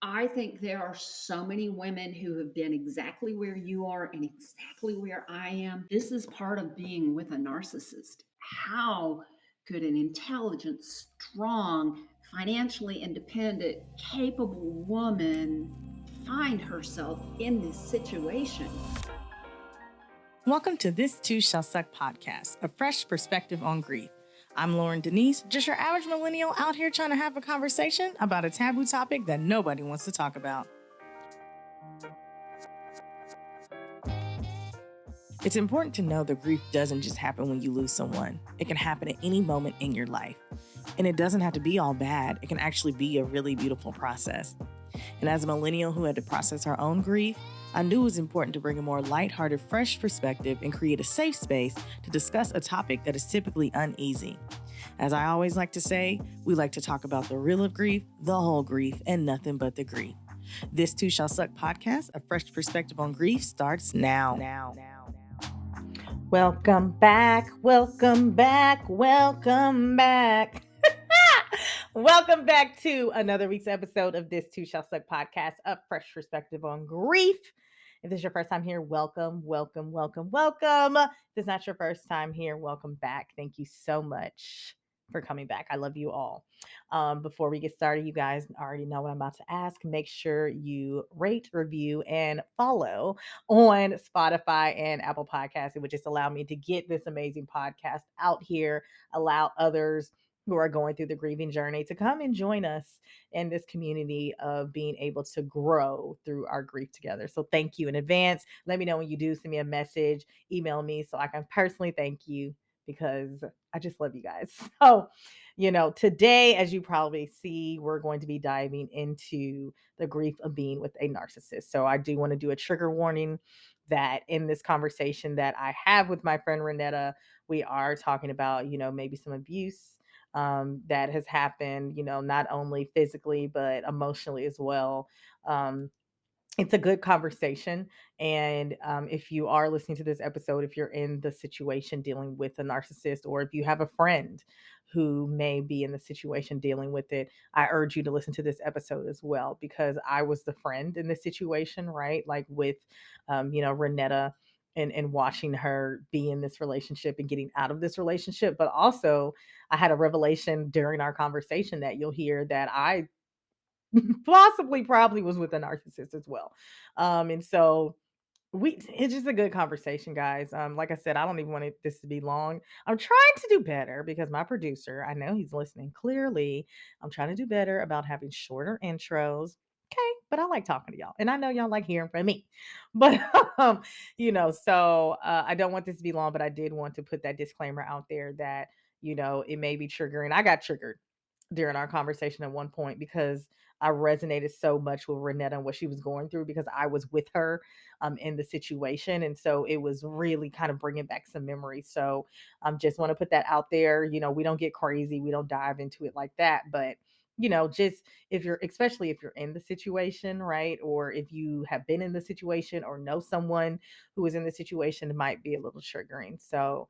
I think there are so many women who have been exactly where you are and exactly where I am. This is part of being with a narcissist. How could an intelligent, strong, financially independent, capable woman find herself in this situation? Welcome to This Too Shall Suck podcast, a fresh perspective on grief. I'm Loryn Denise, just your average millennial out here trying to have a conversation about a taboo topic that nobody wants to talk about. It's important to know that grief doesn't just happen when you lose someone. It can happen at any moment in your life. And it doesn't have to be all bad. It can actually be a really beautiful process. And as a millennial who had to process her own grief, I knew it was important to bring a more lighthearted, fresh perspective and create a safe space to discuss a topic that is typically uneasy. As I always like to say, we like to talk about the real of grief, the whole grief, and nothing but the grief. This Too Shall Suck podcast, a fresh perspective on grief, starts now. Welcome back, welcome back, welcome back. Welcome back to another week's episode of This Too Shall Suck podcast, a fresh perspective on grief. If this is your first time here, welcome. If it's not your first time here, welcome back. Thank you so much for coming back. I love you all. Before we get started, you guys already know what I'm about to ask. Make sure you rate, review, and follow on Spotify and Apple Podcasts. It would just allow me to get this amazing podcast out here, allow others who are going through the grieving journey to come and join us in this community of being able to grow through our grief together. So thank you in advance. Let me know when you do. Send me a message, email me so I can personally thank you because I just love you guys. So, today, as you probably see, we're going to be diving into the grief of being with a narcissist. So I do want to do a trigger warning that in this conversation that I have with my friend Wrenetta, we are talking about, maybe some abuse that has happened, not only physically, but emotionally as well. It's a good conversation. And if you are listening to this episode, if you're in the situation dealing with a narcissist, or if you have a friend who may be in the situation dealing with it, I urge you to listen to this episode as well, because I was the friend in this situation, right? Like with, Wrenetta and watching her be in this relationship and getting out of this relationship. But also, I had a revelation during our conversation that you'll hear that I probably was with a narcissist as well. And so it's just a good conversation, guys. Like I said, I don't even want this to be long. I'm trying to do better because my producer, I know he's listening clearly. I'm trying to do better about having shorter intros. Okay, but I like talking to y'all, and I know y'all like hearing from me. But I don't want this to be long, but I did want to put that disclaimer out there that it may be triggering. I got triggered during our conversation at one point because I resonated so much with Wrenetta and what she was going through because I was with her in the situation. And so it was really kind of bringing back some memories. So just want to put that out there. We don't get crazy. We don't dive into it like that. But, just especially if you're in the situation, right? Or if you have been in the situation or know someone who is in the situation, it might be a little triggering. So,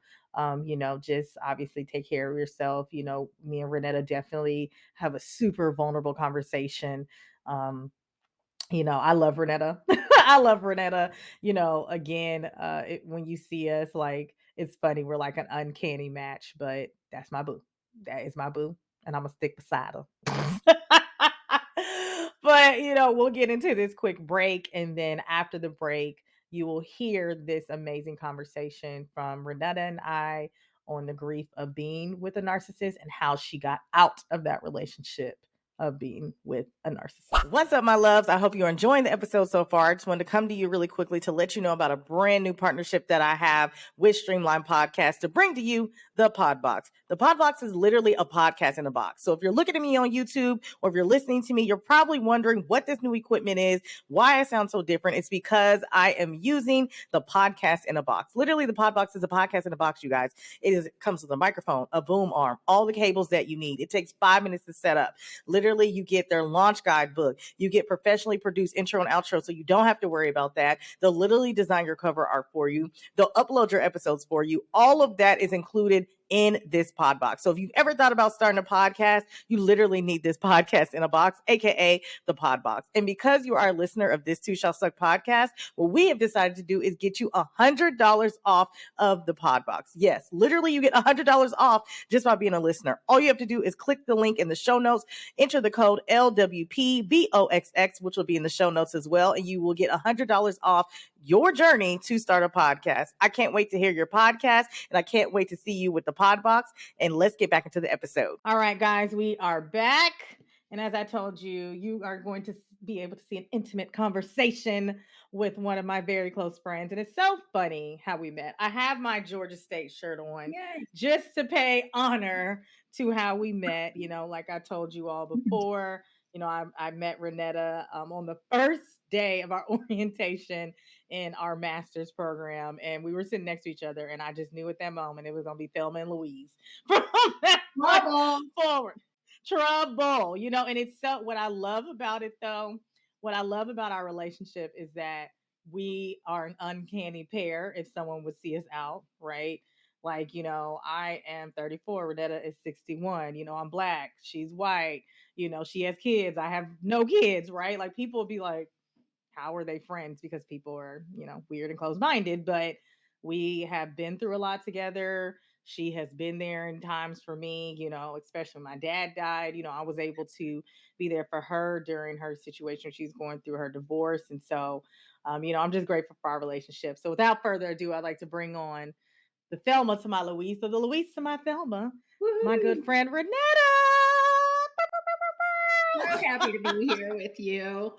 just obviously take care of yourself. Me and Wrenetta definitely have a super vulnerable conversation. I love Wrenetta. I love Wrenetta. Again, when you see us, like, it's funny. We're like an uncanny match, but that's my boo. That is my boo. And I'm going to stick beside her. But, we'll get into this quick break. And then after the break, you will hear this amazing conversation from Wrenetta and I on the grief of being with a narcissist and how she got out of that relationship of being with a narcissist. What's up, my loves? I hope you're enjoying the episode so far. I just wanted to come to you really quickly to let you know about a brand new partnership that I have with Streamline Podcast to bring to you the Podboxx. The Podboxx is literally a podcast in a box. So if you're looking at me on YouTube or if you're listening to me, you're probably wondering what this new equipment is, why I sound so different. It's because I am using the podcast in a box. Literally, the Podboxx is a podcast in a box, you guys. It comes with a microphone, a boom arm, all the cables that you need. It takes 5 minutes to set up. Literally, you get their launch guide book. You get professionally produced intro and outro, so you don't have to worry about that. They'll literally design your cover art for you. They'll upload your episodes for you. All of that is included in this pod box. So if you've ever thought about starting a podcast, you literally need this podcast in a box, aka the pod box. And because you are a listener of This Too Shall Suck podcast, what we have decided to do is get you $100 off of the pod box. Yes, literally you get $100 off just by being a listener. All you have to do is click the link in the show notes, enter the code LWPBOXX, which will be in the show notes as well, and you will get $100 off your journey to start a podcast. I can't wait to hear your podcast, and I can't wait to see you with the Podboxx. And let's get back into the episode. All right, guys, we are back. And as I told you, you are going to be able to see an intimate conversation with one of my very close friends. And it's so funny how we met. I have my Georgia State shirt on just to pay honor to how we met. You know, like I told you all before, you know, I met Wrenetta on the first day of our orientation in our master's program, and we were sitting next to each other, and I just knew at that moment it was going to be Thelma and Louise from that point forward. Trouble, you know. And it's so, what I love about it though, what I love about our relationship is that we are an uncanny pair. If someone would see us out, right? Like, you know, I am 34, Wrenetta is 61, you know, I'm Black, she's white, you know, she has kids, I have no kids, right? Like, people will be like, how are they friends? Because people are, you know, weird and closed-minded, but we have been through a lot together. She has been there in times for me, you know, especially when my dad died. You know, I was able to be there for her during her situation. She's going through her divorce. And so, you know, I'm just grateful for our relationship. So without further ado, I'd like to bring on the Thelma to my Louise, or the Louise to my Thelma, my good friend Wrenetta. So happy to be here with you.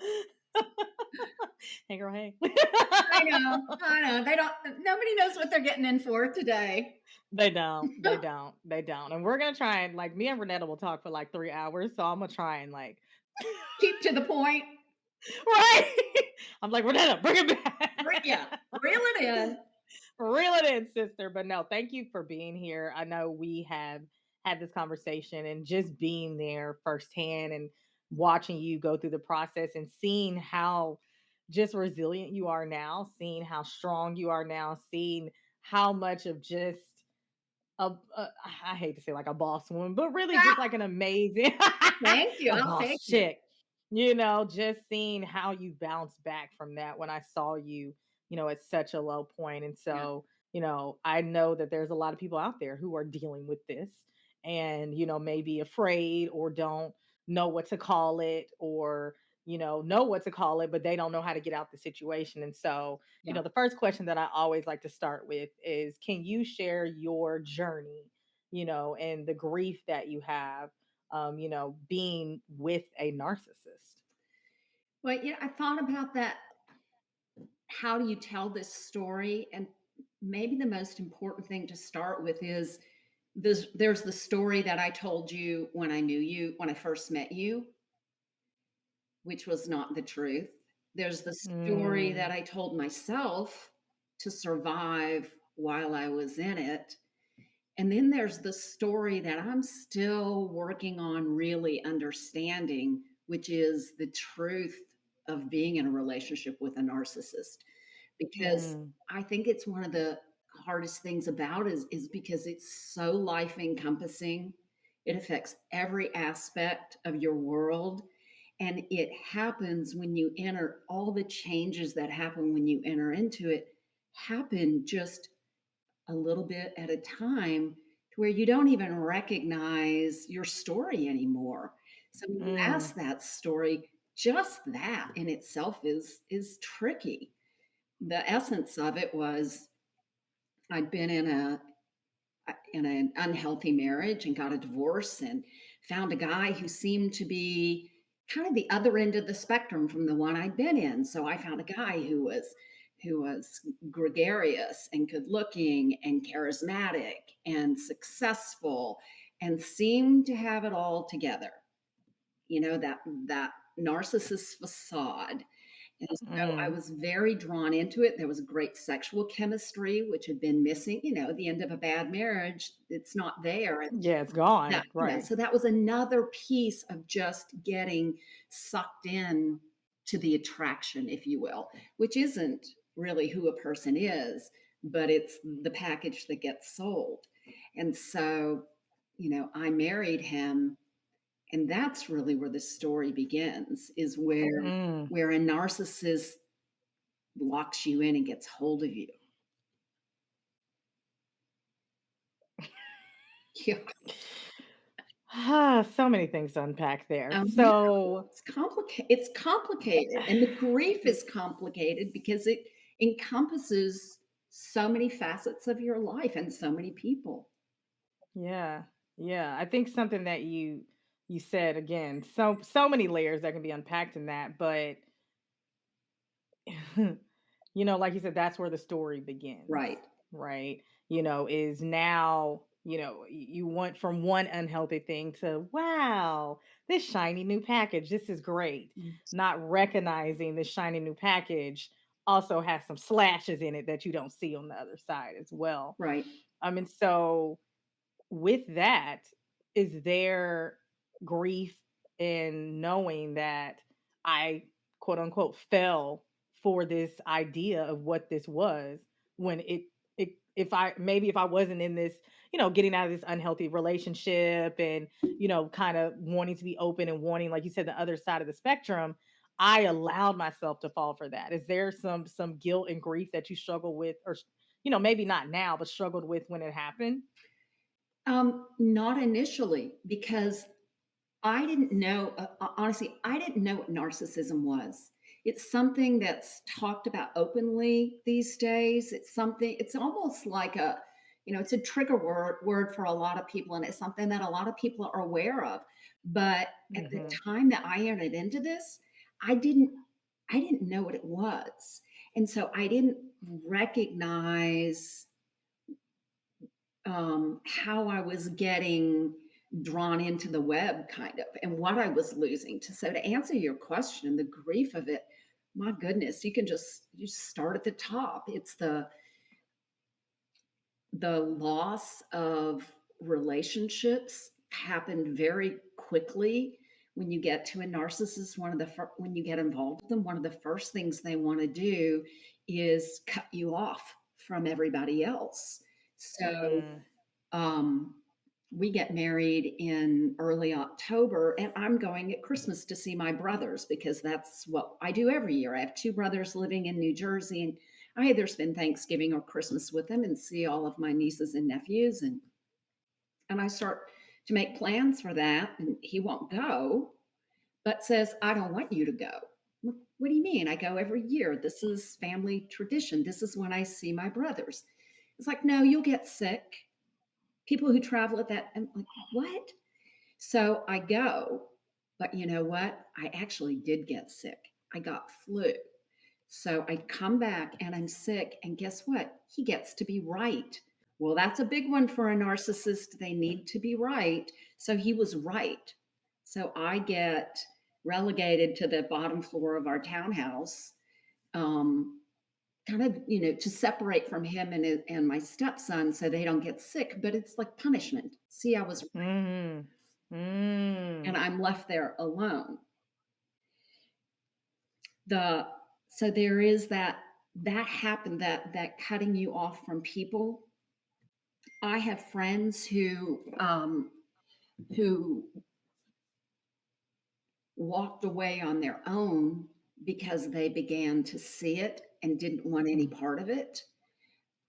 Hey, girl, hey. I know. Nobody knows what they're getting in for today. They don't. And we're going to try and, like, me and Wrenetta will talk for like 3 hours. So I'm going to try and, like, keep to the point. Right. I'm like, Wrenetta, bring it back. Yeah, reel it in. Reel it in, sister. But no, thank you for being here. I know we have had this conversation, and just being there firsthand and watching you go through the process and seeing how just resilient you are now, seeing how strong you are now, seeing how much of just I hate to say like a boss woman, but really just like an amazing Thank you. a I'll boss take chick. You know, just seeing how you bounce back from that when I saw you, you know, at such a low point. And so, you know, I know that there's a lot of people out there who are dealing with this and, you know, maybe afraid or don't know what to call it, or, you know what to call it, but they don't know how to get out the situation. And so, you know, the first question that I always like to start with is, can you share your journey, you know, and the grief that you have, you know, being with a narcissist? Well, yeah, I thought about that. How do you tell this story? And maybe the most important thing to start with is there's the story that I told you when I knew you, when I first met you, which was not the truth. There's the story that I told myself to survive while I was in it. And then there's the story that I'm still working on really understanding, which is the truth of being in a relationship with a narcissist. Because I think it's one of the hardest things about is because it's so life encompassing. It affects every aspect of your world. And it happens when you enter, all the changes that happen when you enter into it happen just a little bit at a time, to where you don't even recognize your story anymore. So when you ask that story, just that in itself is tricky. The essence of it was, I'd been in an unhealthy marriage and got a divorce and found a guy who seemed to be kind of the other end of the spectrum from the one I'd been in. So I found a guy who was gregarious and good looking and charismatic and successful and seemed to have it all together. You know, that narcissist facade. And so I was very drawn into it. There was great sexual chemistry, which had been missing. You know, at the end of a bad marriage, it's not there. Yeah, it's gone. That, Right. so that was another piece of just getting sucked in to the attraction, if you will, which isn't really who a person is, but it's the package that gets sold. And so, I married him, and that's really where the story begins, is Mm. where a narcissist locks you in and gets hold of you. Yeah. So many things to unpack there. Yeah, So, it's complicated, and the grief is complicated because it encompasses so many facets of your life and so many people. yeah, yeah. I think something that you said again, so many layers that can be unpacked in that, but like you said, that's where the story begins, Right. right? Is now, you went from one unhealthy thing to, wow, this shiny new package, this is great. Mm. Not recognizing this shiny new package also has some slashes in it that you don't see on the other side as well. Right. And so with that, is there grief in knowing that I quote unquote fell for this idea of what this was when if I wasn't in this, getting out of this unhealthy relationship and, kind of wanting to be open and wanting, like you said, the other side of the spectrum, I allowed myself to fall for that. Is there some guilt and grief that you struggle with or maybe not now, but struggled with when it happened? Not initially, because I didn't know, honestly, I didn't know what narcissism was. It's something that's talked about openly these days. It's almost like it's a trigger word for a lot of people, and it's something that a lot of people are aware of. But at the Mhm. time that I entered into this, I didn't, I didn't know what it was. And so I didn't recognize how I was getting drawn into the web, kind of, and what I was losing. So to answer your question, the grief of it, my goodness, you start at the top. It's the loss of relationships happened very quickly when you get to a narcissist. When you get involved with them, one of the first things they want to do is cut you off from everybody else. So Mm. um, we get married in early October, and I'm going at Christmas to see my brothers because that's what I do every year. I have two brothers living in New Jersey, and I either spend Thanksgiving or Christmas with them and see all of my nieces and nephews. And I start to make plans for that, and he won't go, but says, I don't want you to go. What do you mean? I go every year. This is family tradition. This is when I see my brothers. It's like, no, you'll get sick. People who travel at that, I'm like, what? So I go, but you know what? I actually did get sick. I got flu. So I come back and I'm sick. And guess what? He gets to be right. Well, that's a big one for a narcissist. They need to be right. So he was right. So I get relegated to the bottom floor of our townhouse, um, kind of, to separate from him and my stepson so they don't get sick. But it's like punishment. See, I was, Mhm. and Mm. I'm left there alone. The So there is that happened, that cutting you off from people. I have friends who walked away on their own because they began to see it and didn't want any Mm. part of it.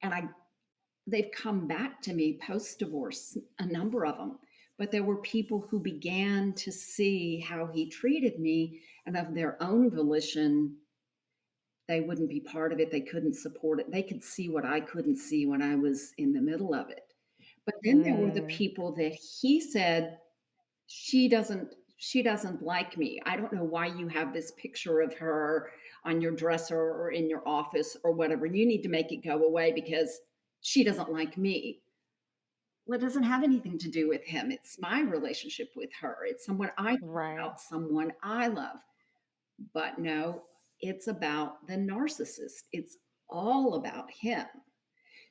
And they've come back to me post divorce, a number of them. But there were people who began to see how he treated me, and of their own volition, they wouldn't be part of it. They couldn't support it. They could see what I couldn't see when I was in the middle of it. But then there were the Mm. people that he said, she doesn't like me. I don't know why you have this picture of her on your dresser or in your office or whatever. You need to make it go away because she doesn't like me. Well, it doesn't have anything to do with him. It's my relationship with her. It's someone I care Right. about, someone I love. But no, it's about the narcissist. It's all about him.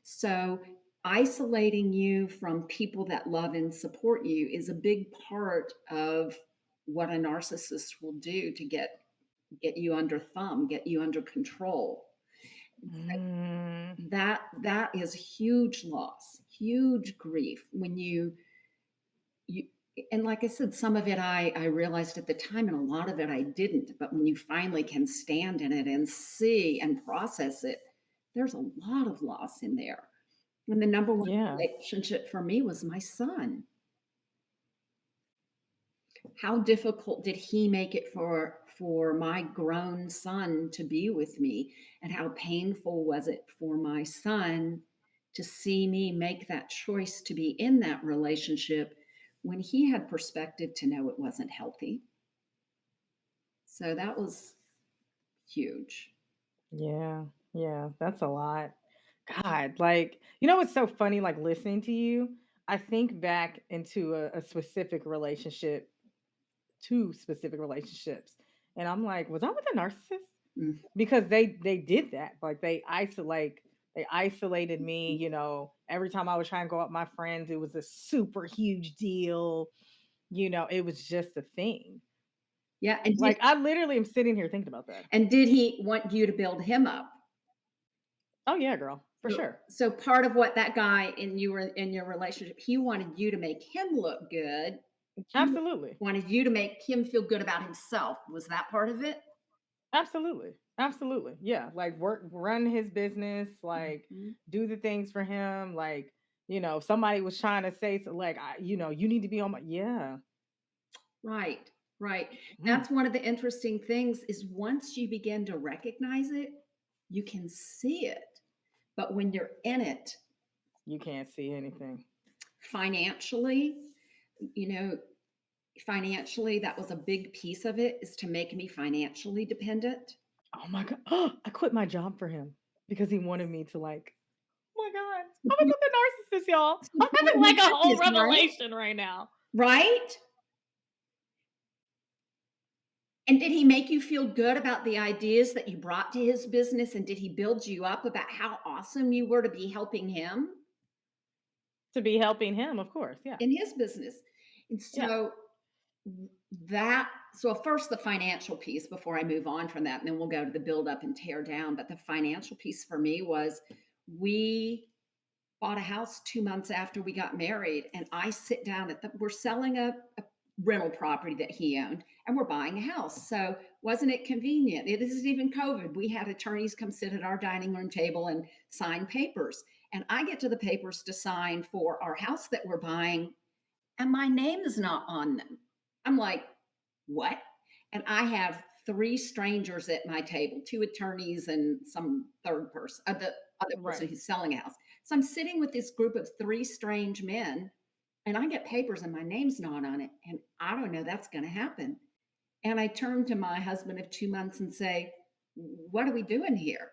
So, isolating you from people that love and support you is a big part of what a narcissist will do to get you under thumb, get you under control. Mm. That is huge loss, huge grief when you and like I said, some of it I realized at the time, and a lot of it I didn't. But when you finally can stand in it and see and process it, there's a lot of loss in there. And the number one Yeah. relationship for me was my son. How difficult did he make it for my grown son to be with me, and how painful was it for my son to see me make that choice to be in that relationship when he had perspective to know it wasn't healthy. So that was huge. Yeah. Yeah. That's a lot. God, like, you know what's so funny? Like listening to you, I think back into a specific relationship, two specific relationships, and I'm like, was I with a narcissist? Mm. Because they did that. Like they isolated me. Every time I was trying to go out with my friends, it was a super huge deal. It was just a thing. Yeah, Like I literally am sitting here thinking about that. and did he want you to build him up? Oh yeah, girl, for So sure. so part of what that guy and you were in your relationship, he wanted you to make him look good. He Absolutely. wanted you to make him feel good about himself. Was that part of it? Absolutely. Absolutely. Yeah. Like work, run his business, like Mhm. do the things for him. Like, if somebody was trying to say, so like, you need to be on my, yeah. Right, right. Mm, That's one of the interesting things is once you begin to recognize it, you can see it. But when you're in it you can't see anything. financially, you know, financially, that was a big piece of it is to make me financially dependent. Oh my God. I quit my job for him because he wanted me to like, oh my God. I was Support with the narcissist, y'all. I'm support having his like a whole business, right? revelation right now. Right? And did he make you feel good about the ideas that you brought to his business? And did he build you up about how awesome you were to be helping him To be helping him, of course. Yeah. in his business? And Yeah. so that, so first the financial piece before I move on from that, and then we'll go to the build up and tear down. But the financial piece for me was we bought a house 2 months after we got married, and I sit down we're selling a rental property that he owned, and we're buying a house. So wasn't it convenient? It isn't even COVID. We had attorneys come sit at our dining room table and sign papers. And I get to the papers to sign for our house that we're buying, and my name is not on them. I'm like, what? And I have three strangers at my table, two attorneys and some third person, the other person Right. who's selling a house. So I'm sitting with this group of three strange men, and I get papers and my name's not on it. And I don't know that's going to happen. And I turn to my husband of 2 months and say, what are we doing here?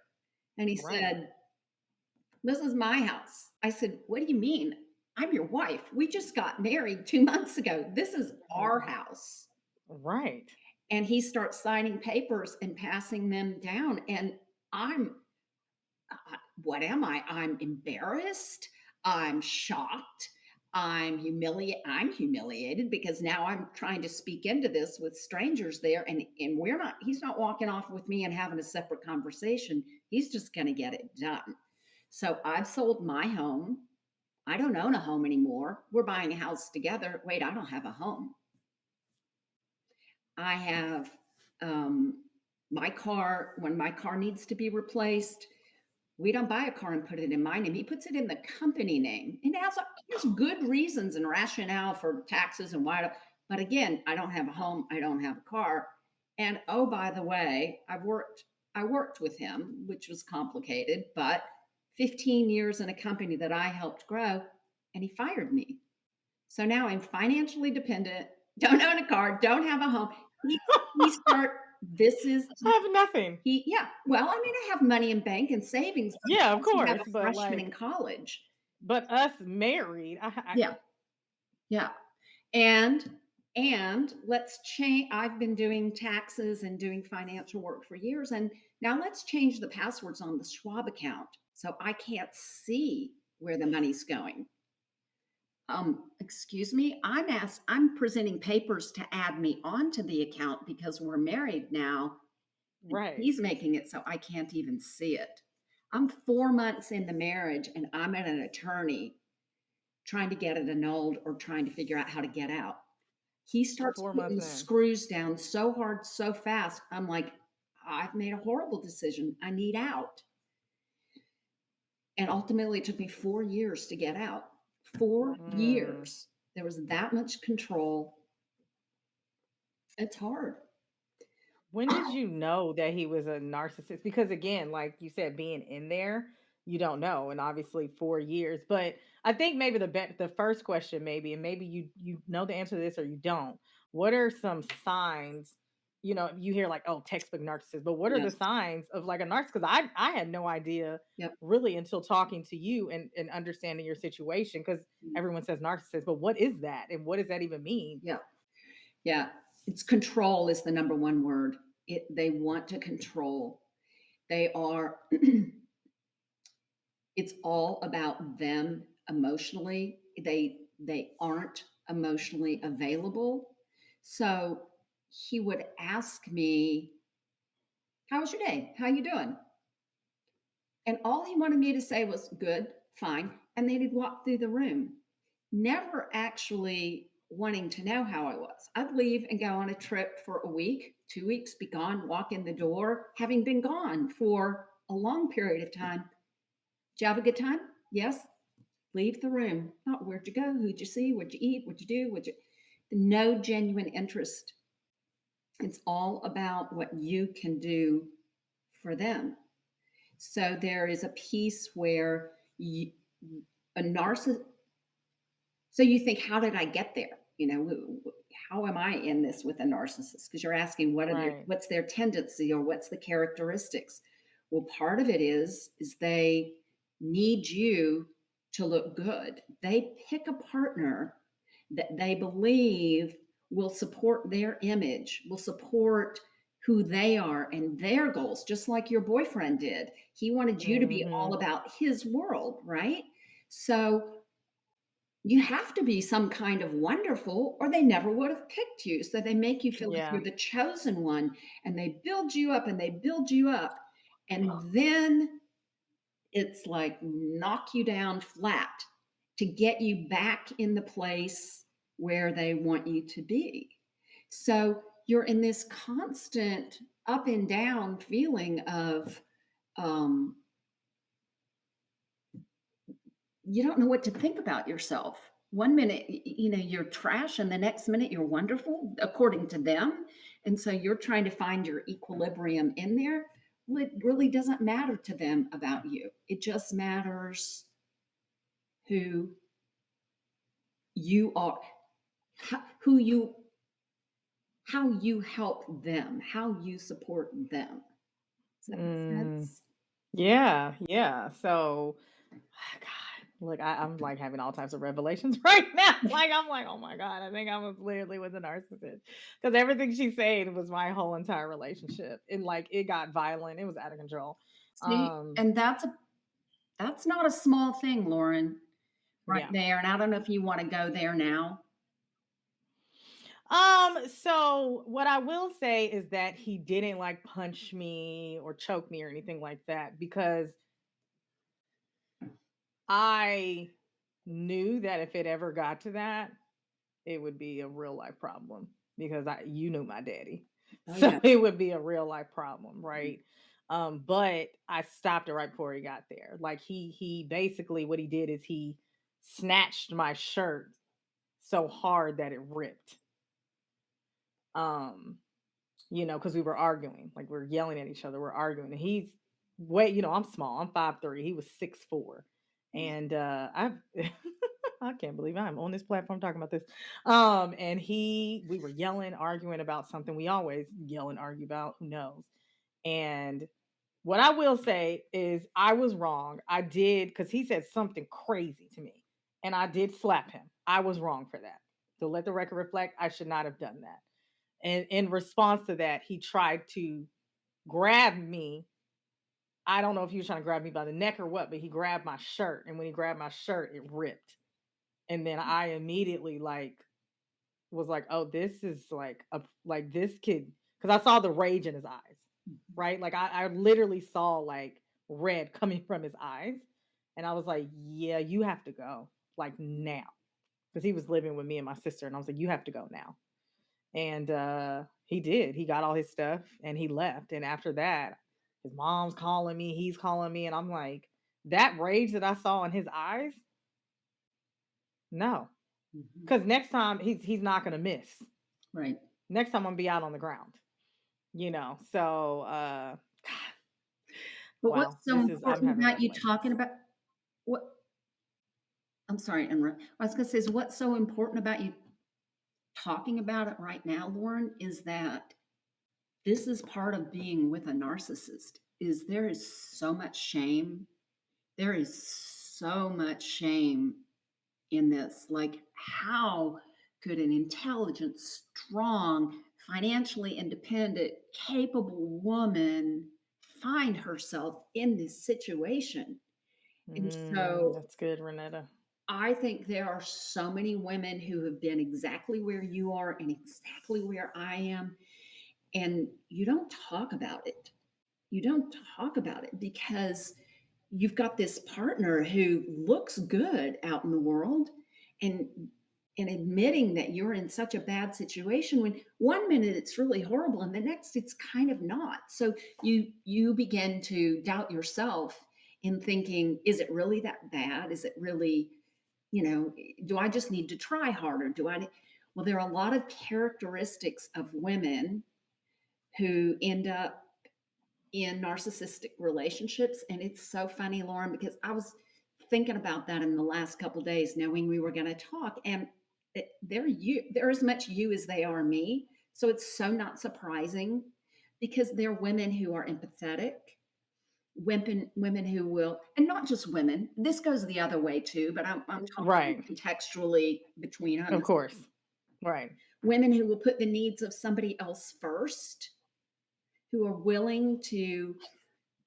And he Right. said, this is my house. I said, what do you mean? I'm your wife. We just got married 2 months ago. This is our house. Right. And he starts signing papers and passing them down. And I'm, what am I? I'm embarrassed. I'm shocked. I'm humiliated because now I'm trying to speak into this with strangers there, and he's not walking off with me and having a separate conversation. He's just going to get it done. So I've sold my home. I don't own a home anymore. We're buying a house together. Wait, I don't have a home. I have my car. When my car needs to be replaced, we don't buy a car and put it in my name. He puts it in the company name. And there's good reasons and rationale for taxes and why. But again, I don't have a home. I don't have a car. And oh, by the way, I worked with him, which was complicated, but 15 years in a company that I helped grow, and he fired me. So now I'm financially dependent, don't own a car, don't have a home. He start this is I have nothing. yeah. Well, I mean, I have money in bank and savings, but Yeah, he of doesn't have course. a But freshman in like, college. but us married, Yeah, yeah. And let's change. I've been doing taxes and doing financial work for years, and now let's change the passwords on the Schwab account so I can't see where the money's going. Excuse me, I'm presenting papers to add me onto the account because we're married now. And right. he's making it so I can't even see it. I'm 4 months in the marriage and I'm at an attorney trying to get it annulled or trying to figure out how to get out. He starts 4 months putting in. screws down so hard, so fast. I'm like, I've made a horrible decision. I need out. And ultimately, it took me 4 years to get out. 4 Mm. years. There was that much control. It's hard. When did you know that he was a narcissist? Because again, like you said, being in there, you don't know, and obviously 4 years. But I think maybe the first question, maybe, and maybe you know the answer to this or you don't. What are some signs? You know, you hear like, oh, textbook narcissist, but what are the Yes. signs of like a narcissist? Because I had no idea Yep. really until talking to you and understanding your situation. Because everyone says narcissist, but what is that, and what does that even mean? Yeah. Yeah. It's control is the number one word. They want to control. They are it's all about them emotionally. They aren't emotionally available. So he would ask me, "How was your day? How you doing?" And all he wanted me to say was good, fine, and then he'd walk through the room, never actually wanting to know how I was. I'd leave and go on a trip for a week, 2 weeks, be gone, walk in the door, having been gone for a long period of time. Did you have a good time? Yes. Leave the room. Not where'd you go? Who'd you see? What'd you eat? What'd you do? No genuine interest. It's all about what you can do for them. So there is a piece where a narcissist. So you think, how did I get there? How am I in this with a narcissist? Because you're asking Right. what's their tendency or what's the characteristics. Well, part of it is they need you to look good. They pick a partner that they believe will support their image, will support who they are and their goals, just like your boyfriend did. He wanted you to be all Hmm. about his world, right? So you have to be some kind of wonderful, or they never would have picked you. So they make you feel like Yeah. you're the chosen one, and they build you up and they build you up. And then it's like knock you down flat to get you back in the place where they want you to be. So you're in this constant up and down feeling of um, you don't know what to think about yourself. One minute, you're trash, and the next minute you're wonderful, according to them. And so you're trying to find your equilibrium in there. Well, it really doesn't matter to them about you. It just matters who you are, who you, how you help them, how you support them. Does that make Mm. sense? Yeah, yeah. So, God, look, I'm like having all types of revelations right now. Like, I'm like, oh my God, I think I was literally with a narcissist because everything she's saying was my whole entire relationship, and like it got violent. It was out of control. See, and that's not a small thing, Lauren, right Yeah. there. And I don't know if you want to go there now. So what I will say is that he didn't like punch me or choke me or anything like that because I knew that if it ever got to that, it would be a real life problem because you knew my daddy. Oh So yeah. it would be a real life problem, right? But I stopped it right before he got there. Like he basically what he did is he snatched my shirt so hard that it ripped. Um, because we were arguing, like we are yelling at each other, we're arguing. And he's way, I'm small, I'm 5'3", he was 6'4". And I've I can't believe I'm on this platform talking about this. And we were yelling, arguing about something we always yell and argue about, who knows. And what I will say is I was wrong. I did because he said something crazy to me. And I did slap him. I was wrong for that. To let the record reflect, I should not have done that. And in response to that, he tried to grab me. I don't know if he was trying to grab me by the neck or what, but he grabbed my shirt. And when he grabbed my shirt, it ripped. And then I immediately was like, oh, this is like this kid, because I saw the rage in his eyes, right? Like I literally saw like red coming from his eyes. And I was like, yeah, you have to go. like now. Because he was living with me and my sister, and I was like, you have to go now. And he did. He got all his stuff and he left. And after that, his mom's calling me, he's calling me, and I'm like, that rage that I saw in his eyes, no. Mhm. Because next time he's not gonna miss. Right. Next time I'm gonna be out on the ground. So But wow, what's so I'm important having about you revelations. talking about what I'm sorry, I was gonna say is what's so important about you talking about it right now, Lauren, is that this is part of being with a narcissist is there is so much shame. There is so much shame in this. Like, how could an intelligent, strong, financially independent, capable woman find herself in this situation? And so That's good, Renetta. I think there are so many women who have been exactly where you are and exactly where I am. And you don't talk about it. You don't talk about it because you've got this partner who looks good out in the world and admitting that you're in such a bad situation when one minute it's really horrible and the next it's kind of not. So you begin to doubt yourself in thinking, is it really that bad? Is it really, do I just need to try harder? Well, there are a lot of characteristics of women who end up in narcissistic relationships. And it's so funny, Lauren, because I was thinking about that in the last couple of days, knowing we were going to talk. And they're as much you as they are me. So it's so not surprising because they're women who are empathetic, women who will, and not just women. This goes the other way too, but I'm talking Right. contextually between Of us. course. Right. Women who will put the needs of somebody else first, who are willing to,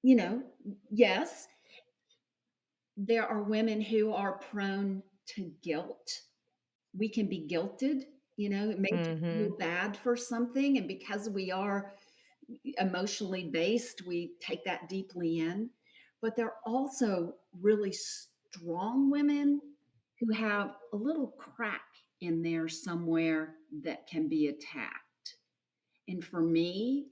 you know, yes, there are women who are prone to guilt. We can be guilted, it makes you Mm-hmm. feel bad for something. And because we are emotionally based, we take that deeply in. But there are also really strong women who have a little crack in there somewhere that can be attacked. And for me,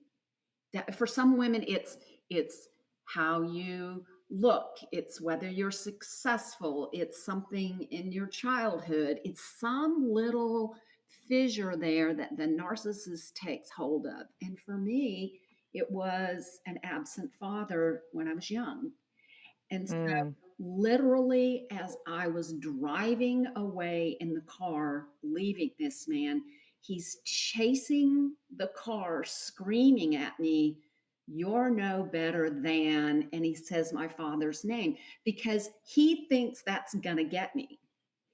that for some women it's how you look, it's whether you're successful, it's something in your childhood, it's some little fissure there that the narcissist takes hold of. And for me, it was an absent father when I was young. And so Mm. literally as I was driving away in the car leaving this man, he's chasing the car, screaming at me, "You're no better than," and he says my father's name because he thinks that's going to get me.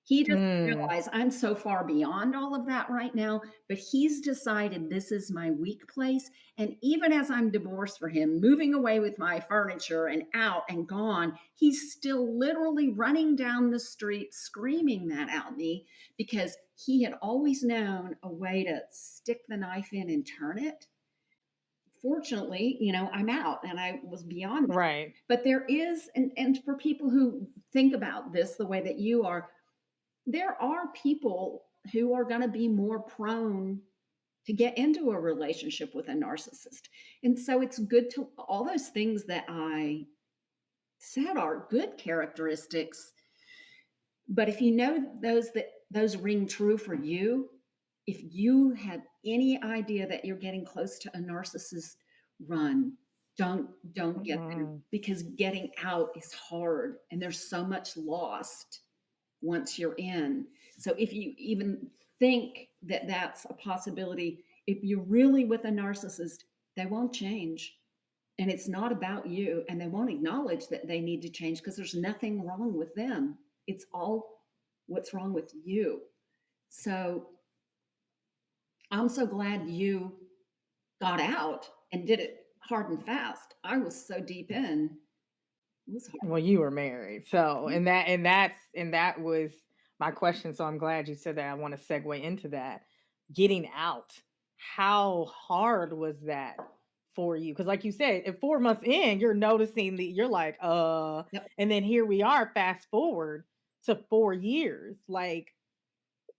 He doesn't Mm. realize I'm so far beyond all of that right now, but he's decided this is my weak place. And even as I'm divorced for him, moving away with my furniture and out and gone, he's still literally running down the street screaming that at me because he had always known a way to stick the knife in and turn it. Fortunately, I'm out and I was beyond that. Right. But there is, and for people who think about this the way that you are, there are people who are going to be more prone to get into a relationship with a narcissist. And so it's good to, all those things that I said are good characteristics. But if you know those ring true for you, if you have any idea that you're getting close to a narcissist, run. Don't get there Mm. because getting out is hard and there's so much lost once you're in. So if you even think that that's a possibility, if you're really with a narcissist, they won't change. And it's not about you. And they won't acknowledge that they need to change because there's nothing wrong with them. It's all what's wrong with you. So I'm so glad you got out and did it hard and fast. I was so deep in. It was hard. Well, you were married. So, and that was my question. So I'm glad you said that. I want to segue into that. Getting out. How hard was that for you? Because like you said, if 4 months in, you're noticing you're like, Yep. and then here we are, fast forward. to 4 years. Like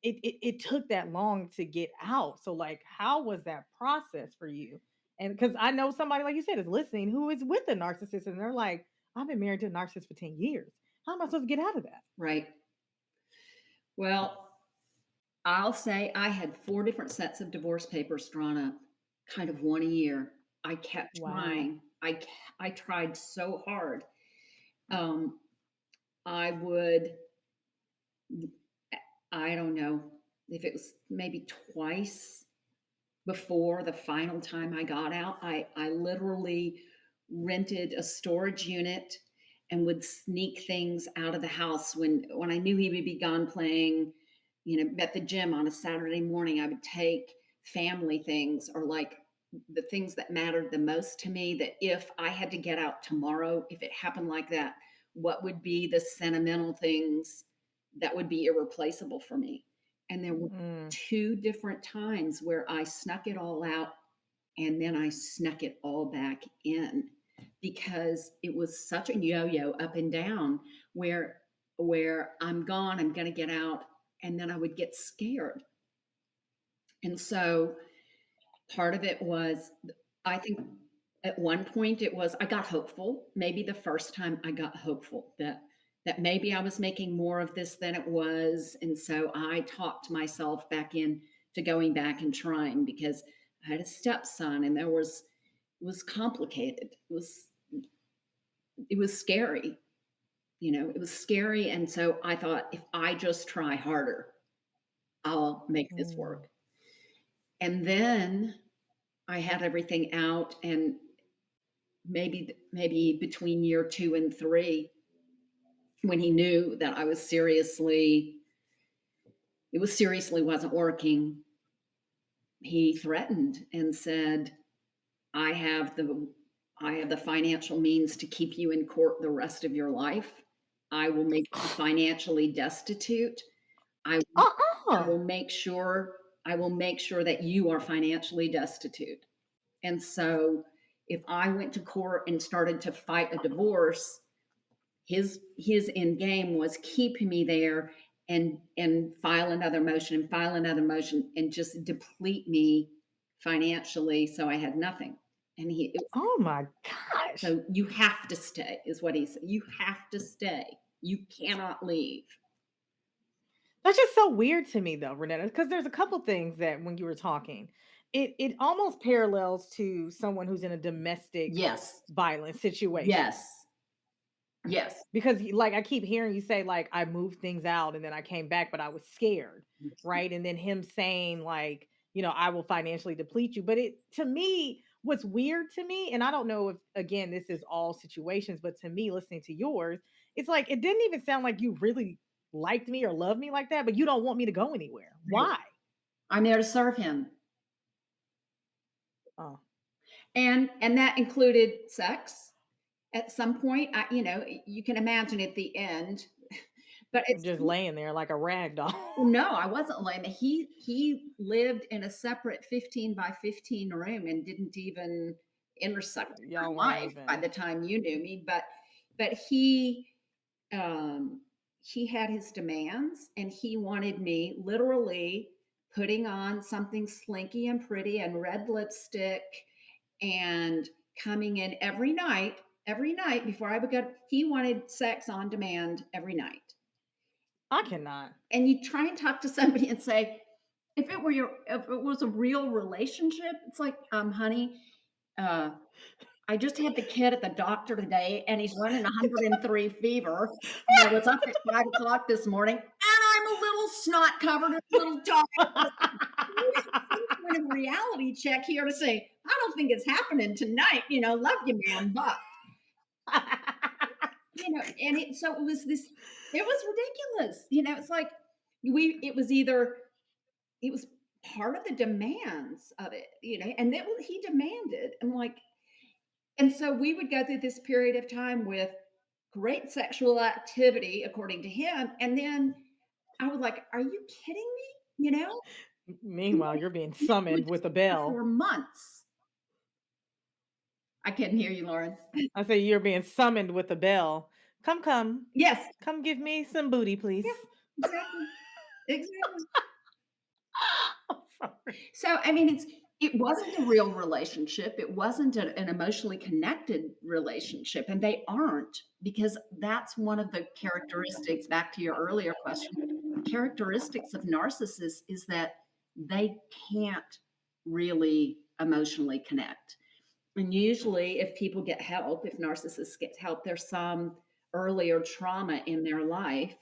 it took that long to get out. So like, how was that process for you? And because I know somebody, like you said, is listening who is with a narcissist, and they're like, I've been married to a narcissist for 10 years. How am I supposed to get out of that? Right. Well, I'll say I had 4 different sets of divorce papers drawn up, kind of 1 a year. I kept Wow. trying. I tried so hard. Um, I would I don't know if it was maybe twice before the final time I got out, I literally rented a storage unit and would sneak things out of the house when I knew he would be gone playing, at the gym on a Saturday morning. I would take family things or like the things that mattered the most to me, that if I had to get out tomorrow, if it happened like that, what would be the sentimental things that would be irreplaceable for me? And there were Mm, 2 different times where I snuck it all out and then I snuck it all back in, because it was such a yo-yo up and down, where I'm gone, I'm going to get out, and then I would get scared. And so part of it was, I think at one point it was I got hopeful. Maybe the first time I got hopeful that maybe I was making more of this than it was, and so I talked myself back in to going back and trying, because I had a stepson and it was complicated. It was scary. It was scary, and so I thought, if I just try harder, I'll make this mm. work. And then I had everything out, and maybe between year 2 and 3, when he knew that it was seriously wasn't working, he threatened and said, I have the I have the financial means to keep you in court the rest of your life. I will make you financially destitute. I I Uh-uh. will make sure I will make sure that you are financially destitute. And so if I went to court and started to fight a divorce, his end game was keep me there and file another motion, and just deplete me financially, so I had nothing. And Oh my gosh. so you have to stay, is what he said. You have to stay. You cannot leave. That's just so weird to me though, Renetta, because there's a couple things that when you were talking, it almost parallels to someone who's in a domestic Yes. violence situation. Yes. Yes. Because like I keep hearing you say, like, I moved things out and then I came back, but I was scared, right? And then him saying, like, I will financially deplete you. But it to me, what's weird to me, and I don't know if again this is all situations, but to me, listening to yours, it's like it didn't even sound like you really liked me or loved me like that, but you don't want me to go anywhere. Right. Why? I'm there to serve him. Oh, And that included sex at some point. You can imagine at the end, but it's just laying there like a rag doll. no, I wasn't lame. He lived in a separate 15 by 15 room and didn't even intersect Y'all my weren't life by even. the time you knew me. But um he had his demands, and he wanted me literally putting on something slinky and pretty and red lipstick and coming in every night before I would go. He wanted sex on demand every night. I cannot. And you try and talk to somebody and say, if it was a real relationship, it's like, honey, uh, I just had the kid at the doctor today, and he's running 103 fever. And I was up at 5 o'clock this morning, and I'm a little snot covered and a little tired. You have some kind of reality check here to say, I don't think it's happening tonight. Love you, man, but and it was ridiculous. It's like it was either it was part of the demands of it, and that was he demanded. I'm like, and so we would go through this period of time with great sexual activity, according to him, and then I was like, "Are you kidding me?" We Meanwhile, you're being we would summoned with a for bell. months. I couldn't hear you, Lauren. I say you're being summoned with a bell Come. Yes. Come give me some booty, please. Yeah, exactly. Exactly. I'm sorry. So, I mean, it wasn't a real relationship. It wasn't an emotionally connected relationship, and they aren't because that's one of the characteristics. Back to your earlier question, characteristics of narcissists is that they can't really emotionally connect. And usually, if people get help, if narcissists get help, there's some earlier trauma in their life.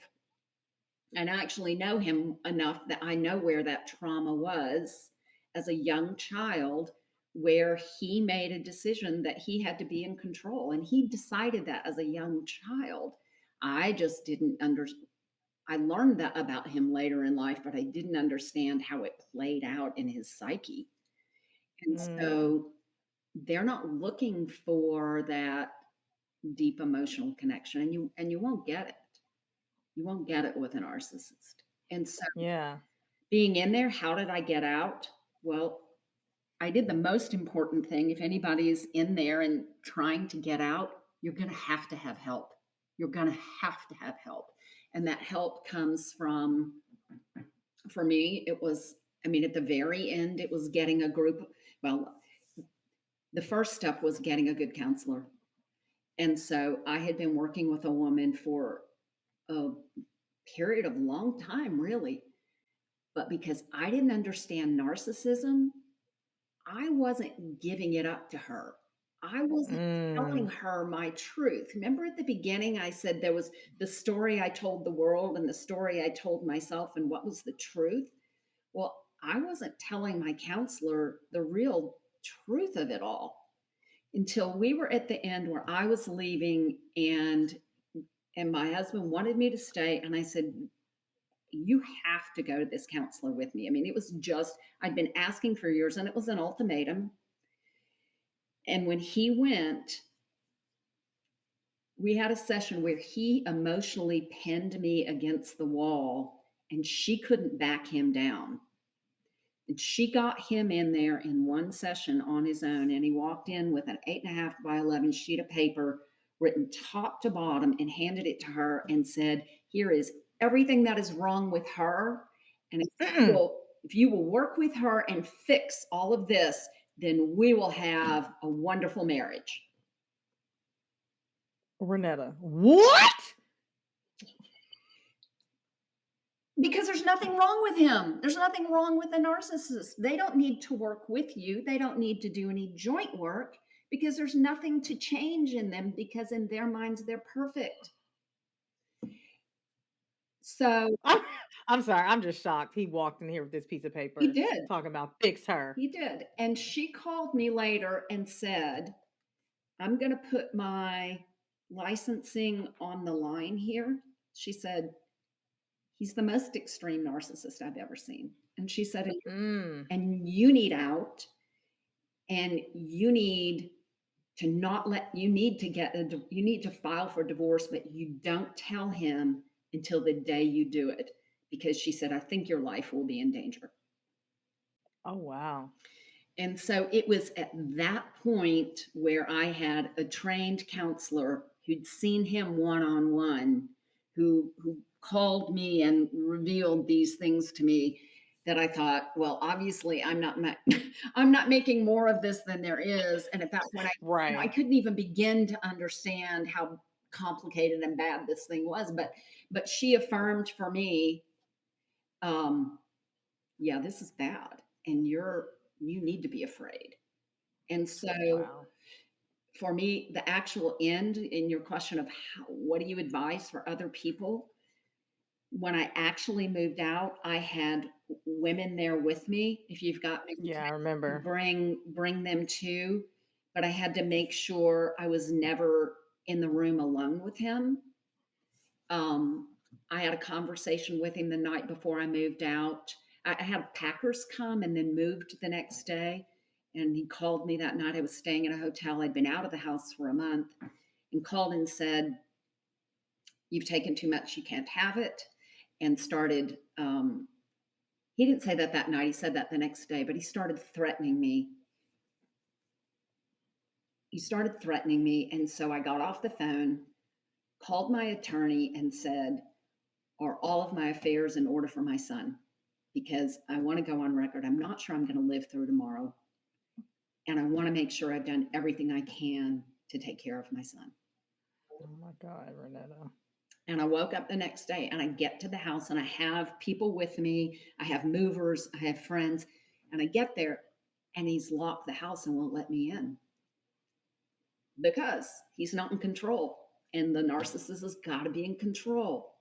And I actually know him enough that I know where that trauma was as a young child, where he made a decision that he had to be in control. And he decided that as a young child. I just didn't understand. I learned that about him later in life, but I didn't understand how it played out in his psyche. And Mm, so they're not looking for that deep emotional connection, and you won't get it. You won't get it with a narcissist. And so yeah. being in there, how did I get out? Well, I did the most important thing. If anybody's in there and trying to get out, you're going to have help. You're going to have help. And that help comes from, for me, it was, I mean, at the very end, it was getting a group. Well, the first step was getting a good counselor. And so I had been working with a woman for a period of long time, really. But because I didn't understand narcissism, I wasn't giving it up to her. I wasn't telling Mm, her my truth. Remember at the beginning, I said there was the story I told the world and the story I told myself, and what was the truth? Well, I wasn't telling my counselor the real truth of it all until we were at the end where I was leaving, and my husband wanted me to stay, and I said, you have to go to this counselor with me. I mean, it was just, I'd been asking for years, and it was an ultimatum. And when he went, we had a session where he emotionally pinned me against the wall, and she couldn't back him down. And she got him in there in one session on his own. And he walked in with an 8.5 by 11 sheet of paper written top to bottom and handed it to her and said, here is everything that is wrong with her. And mm-mm. if you will work with her and fix all of this, then we will have a wonderful marriage. Wrenetta. What? Because there's nothing wrong with him. There's nothing wrong with a narcissist. They don't need to work with you. They don't need to do any joint work because there's nothing to change in them because in their minds they're perfect. So I'm, I'm sorry. I'm just shocked. He walked in here with this piece of he paper did. talking about fix her. He did. And she called me later and said, I'm going to put my licensing on the line here. She said, he's the most extreme narcissist I've ever seen. And she said, Mm. and you need out, and you need to not let, you need to file for divorce, but you don't tell him until the day you do it. Because she said, I think your life will be in danger. Oh, wow. And so it was at that point where I had a trained counselor who'd seen him one on one, who called me and revealed these things to me that I thought, well, obviously I'm not making more of this than there is. And at that point, I Right. couldn't even begin to understand how complicated and bad this thing was. But she affirmed for me, um, yeah, this is bad, and you need to be afraid. And so Wow. for me, the actual end in your question of what do you advise for other people? When I actually moved out, I had women there with me. If you've got Yeah, I remember. bring them too. But I had to make sure I was never in the room alone with him. Um, I had a conversation with him the night before I moved out. I had packers come and then moved the next day. And he called me that night. I was staying in a hotel. I'd been out of the house for a month and called and said, you've taken too much. You can't have it. And started, he didn't say that that night. He said that the next day, but he started threatening me. He started threatening me. And so I got off the phone. called my attorney and said, are all of my affairs in order for my son? Because I want to go on record. I'm not sure I'm going to live through tomorrow. And I want to make sure I've done everything I can to take care of my son. Oh my God, Wrenetta. And I woke up the next day and I get to the house and I have people with me. I have movers, I have friends. And I get there and he's locked the house and won't let me in because he's not in control. And the narcissist has got to be in control.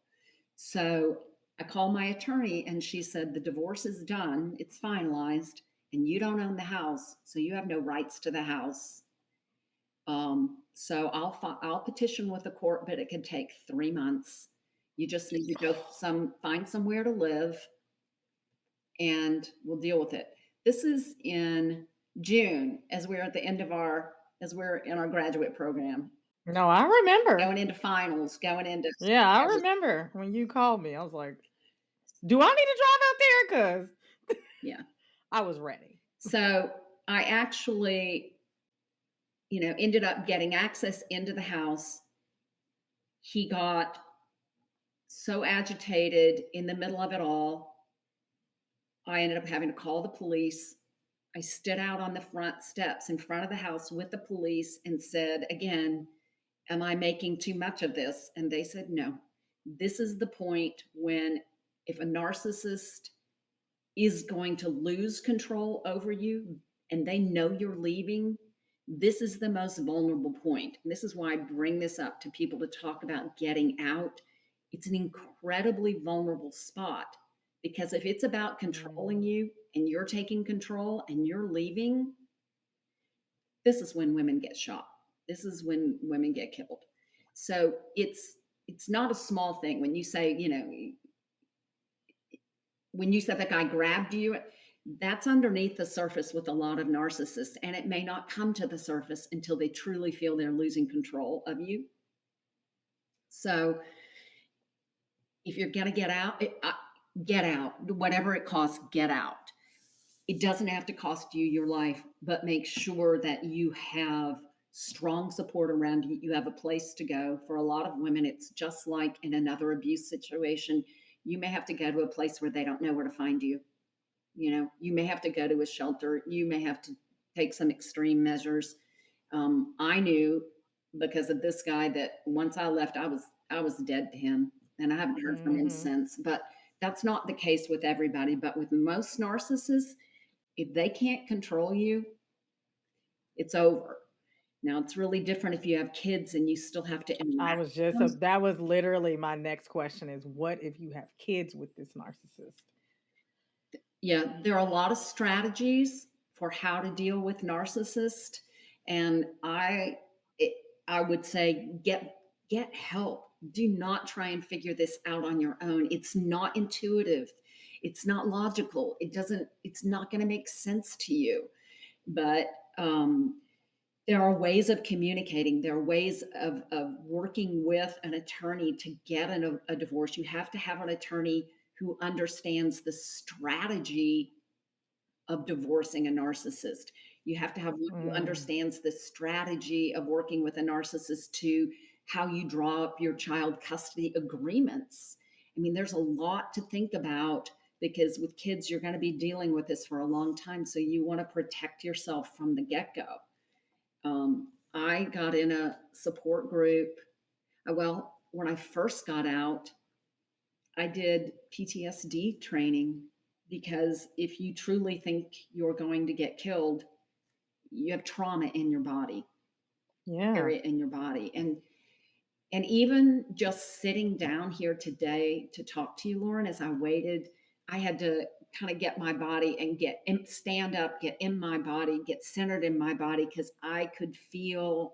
So I called my attorney and she said, the divorce is done, it's finalized, and you don't own the house. So you have no rights to the house. So I'll petition with the court, but it could take 3 months. You just need to go find somewhere to live, and we'll deal with it. This is in June, as we're at the end of as we're in our graduate program, No, I remember. going into finals, going into Yeah, I remember when you called me. I was like, do I need to drive out there? Because yeah, I was ready. So I actually, ended up getting access into the house. He got so agitated in the middle of it all. I ended up having to call the police. I stood out on the front steps in front of the house with the police and said, again, am I making too much of this? And they said, no. This is the point when if a narcissist is going to lose control over you and they know you're leaving, this is the most vulnerable point. And this is why I bring this up to people to talk about getting out. It's an incredibly vulnerable spot because if it's about controlling you and you're taking control and you're leaving, this is when women get shot. This is when women get killed. So it's not a small thing when you say, when you said that guy grabbed you, that's underneath the surface with a lot of narcissists. And it may not come to the surface until they truly feel they're losing control of you. So if you're going to get out, whatever it costs, get out. It doesn't have to cost you your life, but make sure that you have strong support around you. You have a place to go. For a lot of women, it's just like in another abuse situation. You may have to go to a place where they don't know where to find you. You may have to go to a shelter. You may have to take some extreme measures. I knew because of this guy that once I left, I was dead to him, and I haven't heard from him since. But that's not the case with everybody. But with most narcissists, if they can't control you, it's over. Now, it's really different if you have kids and you still have to interact. That was literally my next question is what if you have kids with this narcissist? Yeah, there are a lot of strategies for how to deal with narcissists. And I would say get help. Do not try and figure this out on your own. It's not intuitive. It's not logical. It's not going to make sense to you. But there are ways of communicating. There are ways of working with an attorney to get a divorce. You have to have an attorney who understands the strategy of divorcing a narcissist. You have to have one who understands the strategy of working with a narcissist to how you draw up your child custody agreements. I mean, there's a lot to think about because with kids, you're going to be dealing with this for a long time. So you want to protect yourself from the get-go. I got in a support group. Well, when I first got out, I did PTSD training because if you truly think you're going to get killed, you have trauma in your body, area in your body. And even just sitting down here today to talk to you, Loryn, as I waited, I had to kind of get my body and stand up, get in my body, get centered in my body because I could feel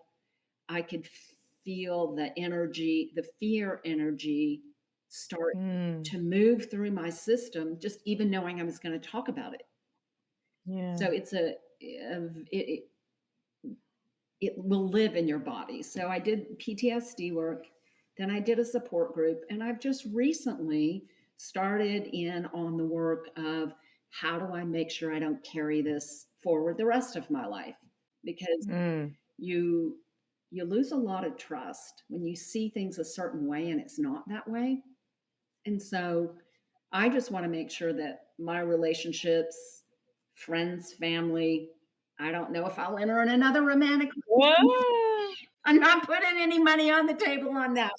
the energy, the fear energy start to move through my system, just even knowing I was going to talk about it. Yeah. So it will live in your body. So I did PTSD work, then I did a support group, and I've just recently started in on the work of how do I make sure I don't carry this forward the rest of my life? Because you lose a lot of trust when you see things a certain way and it's not that way. And so I just want to make sure that my relationships, friends, family, I don't know if I'll enter in another romantic. Whoa. I'm not putting any money on the table on that.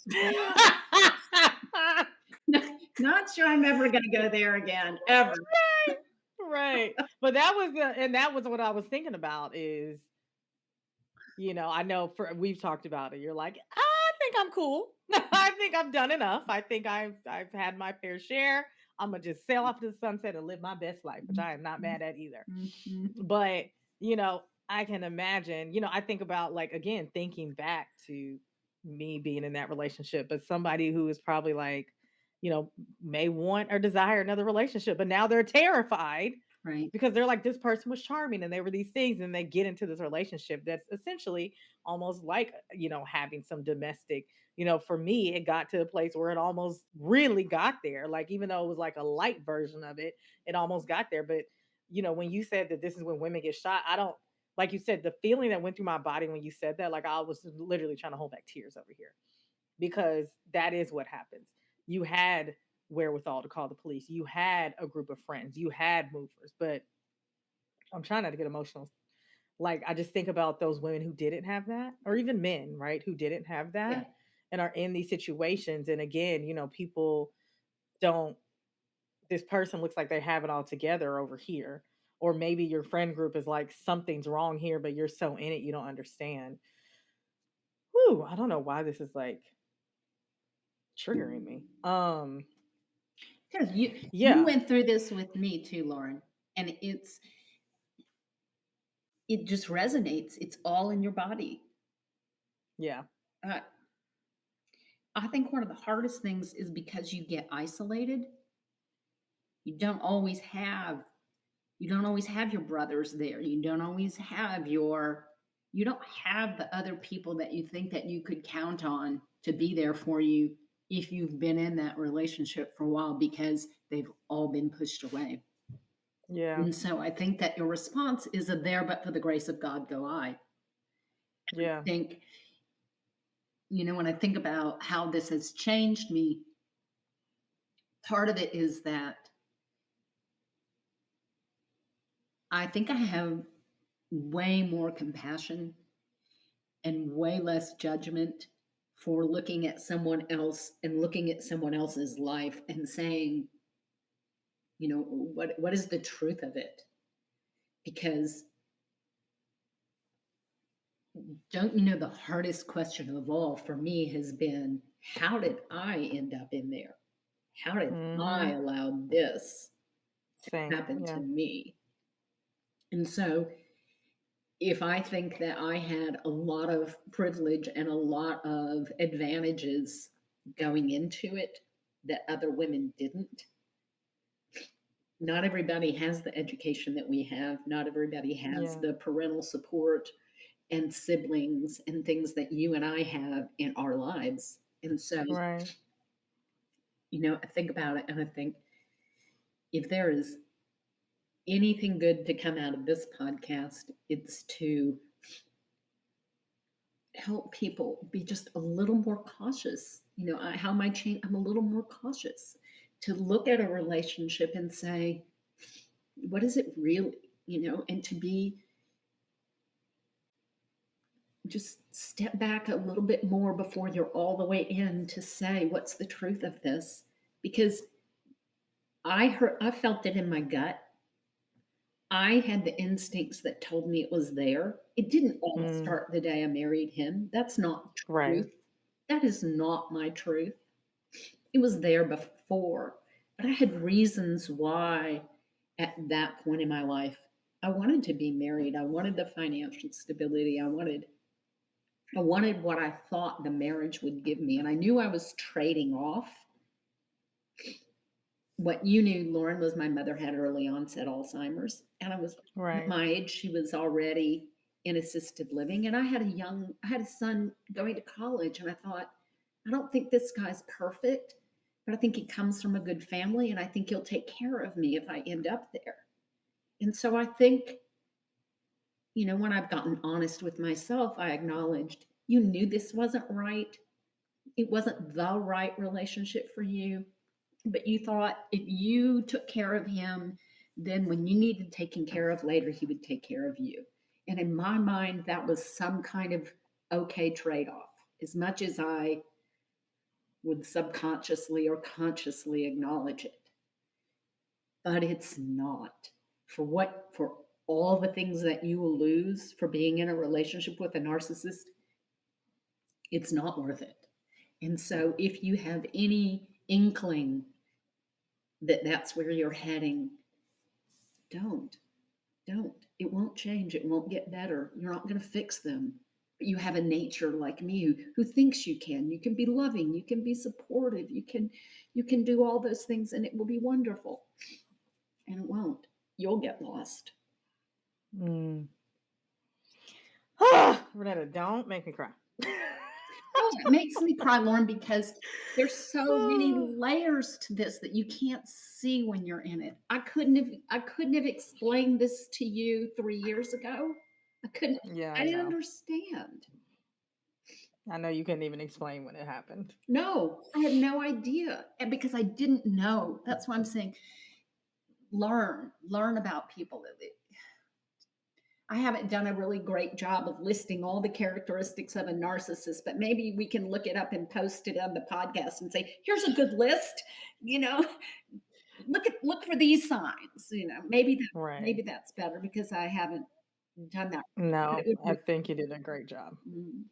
Not sure I'm ever going to go there again, ever. Right. But that was what I was thinking about is, I know we've talked about it. You're like, I think I'm cool. I think I've done enough. I think I've had my fair share. I'm gonna just sail off to the sunset and live my best life, which I am not mad at either. Mhm. But, I can imagine, I think about, like, again, thinking back to me being in that relationship, but somebody who is probably like, may want or desire another relationship, but now they're terrified Right. because they're like, this person was charming and they were these things, and they get into this relationship that's essentially almost like, having some domestic. For me, it got to a place where it almost really got there. Like, even though it was like a light version of it, it almost got there. But, when you said that this is when women get shot, I don't, like you said, the feeling that went through my body when you said that, like, I was literally trying to hold back tears over here, because that is what happens. You had wherewithal to call the police. You had a group of friends. You had movers. But I'm trying not to get emotional. Like, I just think about those women who didn't have that, or even men, right, who didn't have Yeah. that and are in these situations. And again, people don't, this person looks like they have it all together over here. Or maybe your friend group is like, something's wrong here, but you're so in it, you don't understand. Whew, I don't know why this is like triggering me. Because you Yeah, went through this with me too, Lauren, and it just resonates. It's all in your body. yeah, Uh, I think one of the hardest things is because you get isolated. You don't always have you don't always have your brothers there. You don't have the other people that you think that you could count on to be there for you if you've been in that relationship for a while, because they've all been pushed away. yeah, And so I think that your response is a there but for the grace of God go I. yeah, Think, when I think about how this has changed me, part of it is that I think I have way more compassion and way less judgment for looking at someone else and looking at someone else's life and saying, what is the truth of it? Because don't you know, the hardest question of all for me has been, how did I end up in there? How did I hmm, allow this to same, happen to yeah, me? And so if I think that I had a lot of privilege and a lot of advantages going into it that other women didn't, not everybody has the education that we have. Not everybody has yeah, the parental support and siblings and things that you and I have in our lives. And so, right, I think about it and I think, if there is anything good to come out of this podcast, it's to help people be just a little more cautious. How am I change? I'm a little more cautious to look at a relationship and say, what is it really? And to be just step back a little bit more before you're all the way in to say, what's the truth of this? Because I felt it in my gut. I had the instincts that told me it was there. It didn't all mm, start the day I married him. That's not right, truth. That is not my truth. It was there before, but I had reasons why at that point in my life I wanted to be married. I wanted the financial stability. I wanted what I thought the marriage would give me, and I knew I was trading off what you knew. Lauren, was my mother had early onset Alzheimer's, and I was at right, my age. She was already in assisted living, and I had a son going to college, and I thought, I don't think this guy's perfect, but I think he comes from a good family, and I think he'll take care of me if I end up there. And so I think, when I've gotten honest with myself, I acknowledged You knew this wasn't right. It wasn't the right relationship for you, but you thought if you took care of him, then when you needed taken care of later, he would take care of you. And in my mind, that was some kind of okay trade off. As much as I would subconsciously or consciously acknowledge it, but it's not. For all the things that you will lose for being in a relationship with a narcissist, it's not worth it. And so if you have any inkling that that's where you're heading, don't. Don't. It won't change. It won't get better. You're not going to fix them. But you have a nature like me who thinks you can. You can be loving. You can be supportive. You can do all those things, and it will be wonderful. And it won't. You'll get lost. Mm. Wrenetta, don't make me cry. Oh, it makes me cry, Loryn, because there's so many layers to this that you can't see when you're in it. I couldn't have explained this to you 3 years ago. Yeah, I I didn't know. understand. I know you couldn't even explain when it happened. No, I had no idea. And because I didn't know. That's why I'm saying learn about people. I haven't done a really great job of listing all the characteristics of a narcissist, but maybe we can look it up and post it on the podcast and say, here's a good list. You know, look for these signs. Maybe Right. that's better because I haven't done that. But No, it would I be, think you did a great job. mm,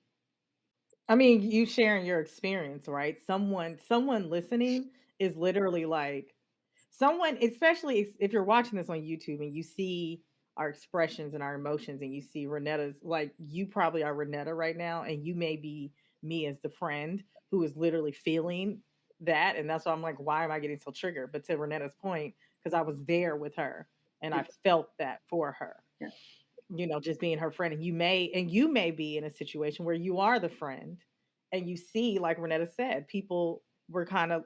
I mean, you sharing your experience, right? Someone listening is literally like someone, especially if you're watching this on YouTube and you see our expressions and our emotions and you see Renetta's, like you probably are Wrenetta right now, and you may be me as the friend who is literally feeling that. And that's why I'm like, why am I getting so triggered? But to Renetta's point, because I was there with her and I yes, felt that for her, yeah, just being her friend. And you may be in a situation where you are the friend and you see, like Wrenetta said, people were kind of,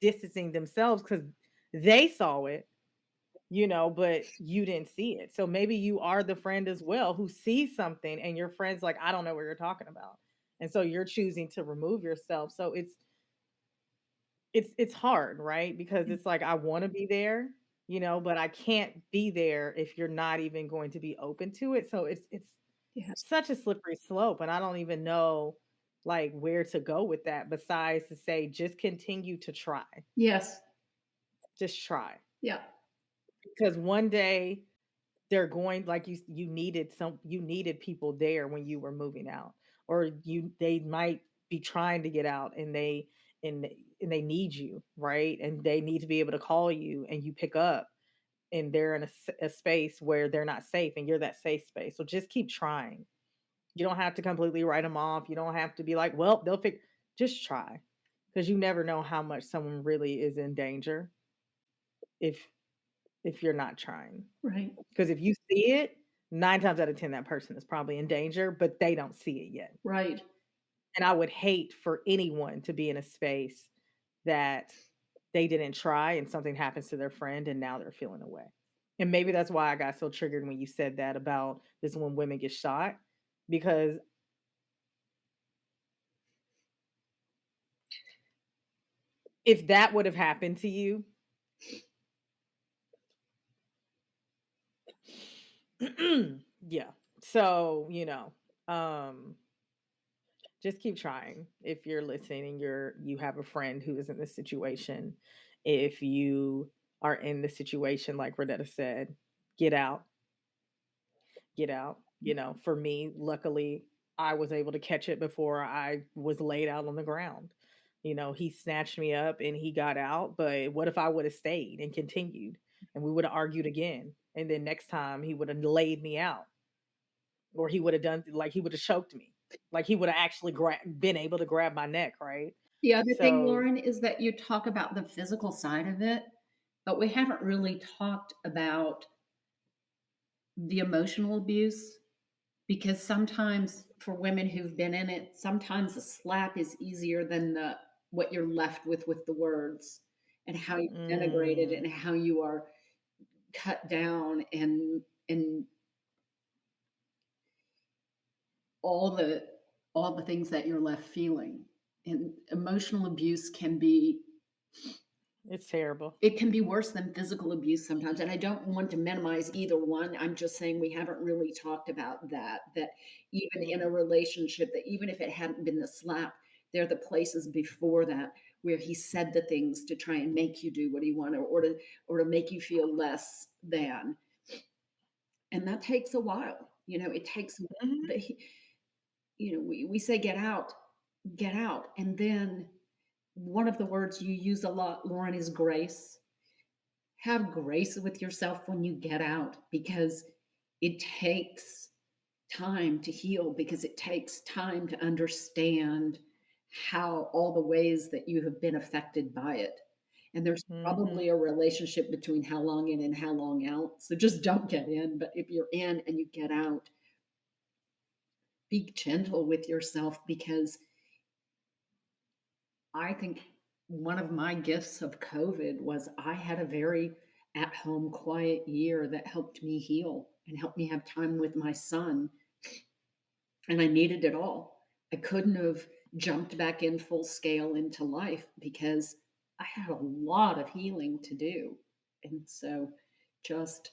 distancing themselves because they saw it, but you didn't see it. So maybe you are the friend as well who sees something and your friend's like, I don't know what you're talking about. And so you're choosing to remove yourself. So it's hard, right? Because it's like I want to be there, but I can't be there if you're not even going to be open to it. So it's yes, such a slippery slope, and I don't even know like where to go with that besides to say just continue to try. yes, Just try. yeah, Because one day they're going, like you needed people there when you were moving out, or they might be trying to get out, and they need you, right? And they need to be able to call you and you pick up, and they're in a space where they're not safe and you're that safe space. So just keep trying. You don't have to completely write them off. You don't have to be like, well, they'll fix. Just try, because you never know how much someone really is in danger if you're not trying. right, Because if you see it, 9 times out of 10, that person is probably in danger, but they don't see it yet. right. And I would hate for anyone to be in a space that they didn't try and something happens to their friend and now they're feeling away. And maybe that's why I got so triggered when you said that about this when women get shot, because if that would have happened to you, yeah. So, um, just keep trying. If you're listening and you have a friend who is in this situation, if you are in the situation like Renetta said, get out, get out. For me, luckily, I was able to catch it before I was laid out on the ground. He snatched me up and he got out. But what if I would have stayed and continued and we would have argued again? And then next time he would have laid me out, or he would have done like he would have choked me. Like he would have actually been able to grab my neck, right? The other thing, So, Loryn, is that you talk about the physical side of it, but we haven't really talked about the emotional abuse because sometimes for women who've been in it, sometimes a slap is easier than the what you're left with the words and how you're denigrated mm, and how you are cut down and all all the things that you're left feeling. And emotional abuse can be It's terrible. it can be worse than physical abuse sometimes, and I don't want to minimize either one. I'm just saying we haven't really talked about that, that even in Mm. a relationship, that even if it hadn't been the slap, there are the places before that where he said the things to try and make you do what he wanted, or to make you feel less than. And that takes a while. It takes Mhm. the we say get out. And then one of the words you use a lot, Loryn, is grace. Have grace with yourself when you get out, because it takes time to heal, because it takes time to understand how all the ways that you have been affected by it. And there's Mhm. probably a relationship between how long in and how long out. So just don't get in. But if you're in and you get out, be gentle with yourself, because I think one of my gifts of COVID was I had a very at home, quiet year that helped me heal and helped me have time with my son. And I needed it all. I couldn't have jumped back in full scale into life because I had a lot of healing to do. And so just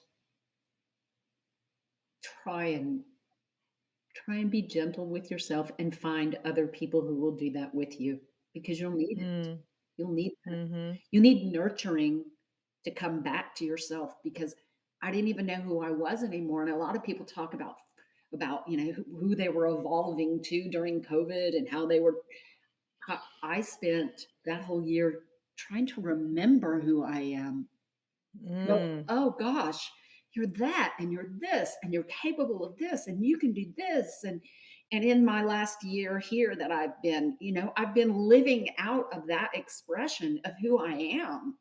try and try and be gentle with yourself and find other people who will do that with you, because you'll need it. Mm. You'll need that. Mhm. You need nurturing to come back to yourself, because I didn't even know who I was anymore. And a lot of people talk about who they were evolving to during COVID and how they were. I spent that whole year trying to remember who I am. Well, Mm. oh gosh, you're that and you're this and you're capable of this and you can do this. And in my last year here that I've been living out of that expression of who I am.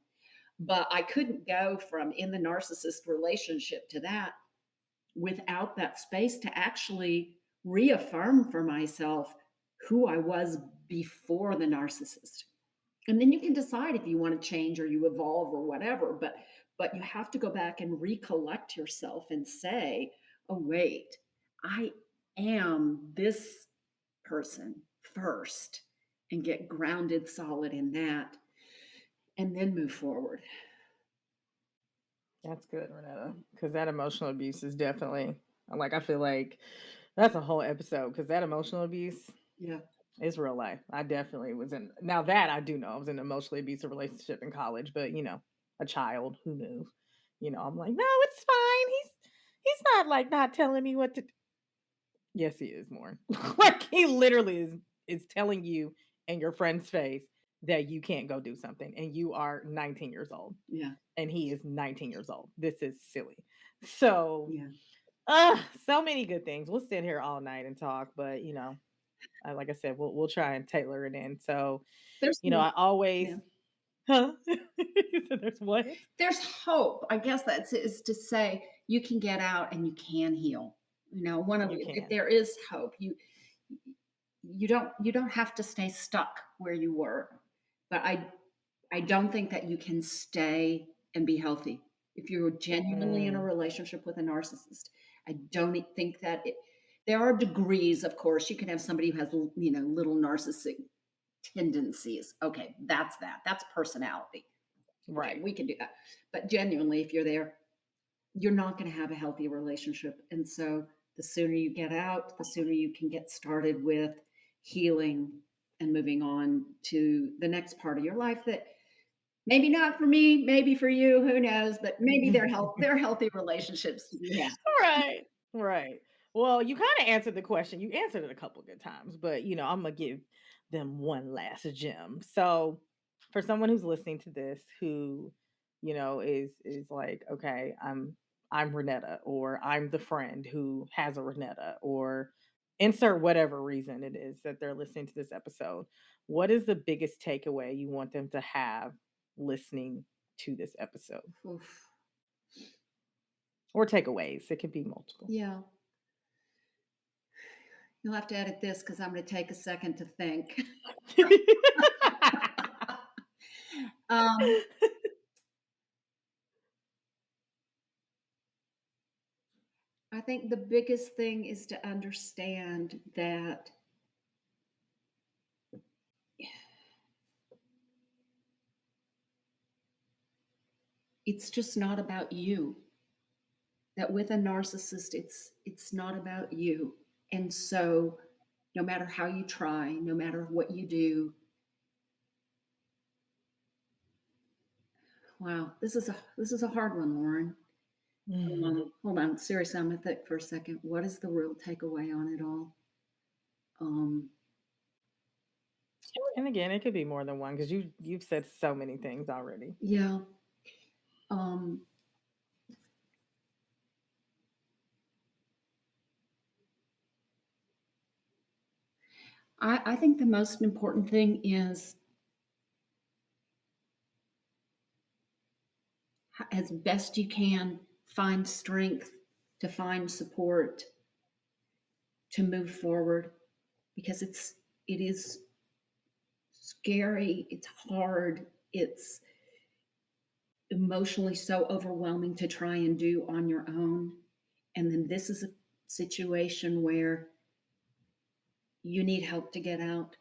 But I couldn't go from in the narcissist relationship to that without that space to actually reaffirm for myself who I was before the narcissist. And then you can decide if you want to change or you evolve or whatever, but you have to go back and recollect yourself and say, "Oh wait, I am this person first," and get grounded solid in that, and then move forward. That's good, Renetta. Because that emotional abuse is definitely like I feel like that's a whole episode because that emotional abuse Yeah. is real life. I definitely was in now that I do know I was in an emotionally abusive relationship in college, but a child who knew. I'm like, no, it's fine. He's not like not telling me what to Yes, he is more. Like he literally is telling you in your friend's face that you can't go do something and you are 19 years old Yeah. and he is 19 years old. This is silly. So, Yeah. so many good things. We'll sit here all night and talk, but like I said, we'll try and tailor it in. So, There's I always yeah. huh? So there's what? There's hope. I guess that's is to say you can get out and you can heal. One of You if can. there is hope, you don't have to stay stuck where you were. But I don't think that you can stay and be healthy if you're genuinely in a Mm, relationship with a narcissist. I don't think that there are degrees, of course. You can have somebody who has little narcissistic tendencies. Okay, that's that. That's personality. Okay, right. we can do that. But genuinely, if you're there, you're not going to have a healthy relationship. And so the sooner you get out, the sooner you can get started with healing and moving on to the next part of your life that maybe not for me, maybe for you, who knows, but maybe they're healthy relationships to be had. Right. Right. Well, you kind of answered the question. You answered it a couple good times, but I'm gonna give them one last gem. So, for someone who's listening to this, who is like, okay, I'm Renetta, or I'm the friend who has a Renetta, or insert whatever reason it is that they're listening to this episode. What is the biggest takeaway you want them to have listening to this episode, Oof. or takeaways? It could be multiple. Yeah. You'll have to edit this because I'm going to take a second to think. um, I think the biggest thing is to understand that it's just not about you. That with a narcissist, it's not about you. And so no matter how you try, no matter what you do, wow, this is a hard one, Loryn. Mhm. Hold on, seriously, I'm gonna think for a second. What is the real takeaway on it all? Um, And again, it could be more than one because you've said so many things already. yeah. Um, I think the most important thing is as best you can, find strength to find support to move forward because it is scary, it's hard, it's emotionally so overwhelming to try and do on your own. And then this is a situation where you need help to get out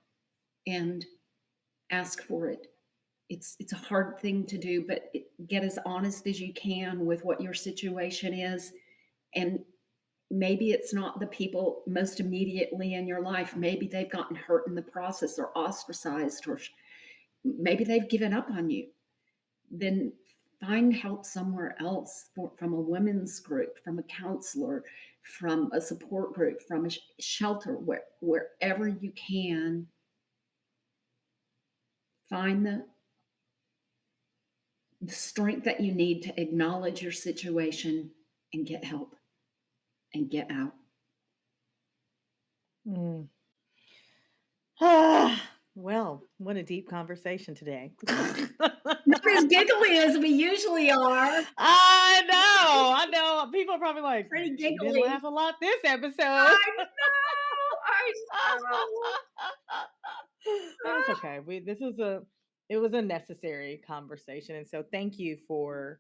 and ask for it. It's a hard thing to do, but get as honest as you can with what your situation is. And maybe it's not the people most immediately in your life. Maybe they've gotten hurt in the process or ostracized, or maybe they've given up on you. Then find help somewhere else from a women's group, from a counselor, from a support group, from a shelter, wherever you can. Find the strength that you need to acknowledge your situation and get help and get out. Mm. Well, what a deep conversation today. Not as giggly as we usually are. I know. People are probably like, Pretty she didn't giggly. laugh a lot this episode. I know. I know. But it's okay. It was a necessary conversation. And so thank you for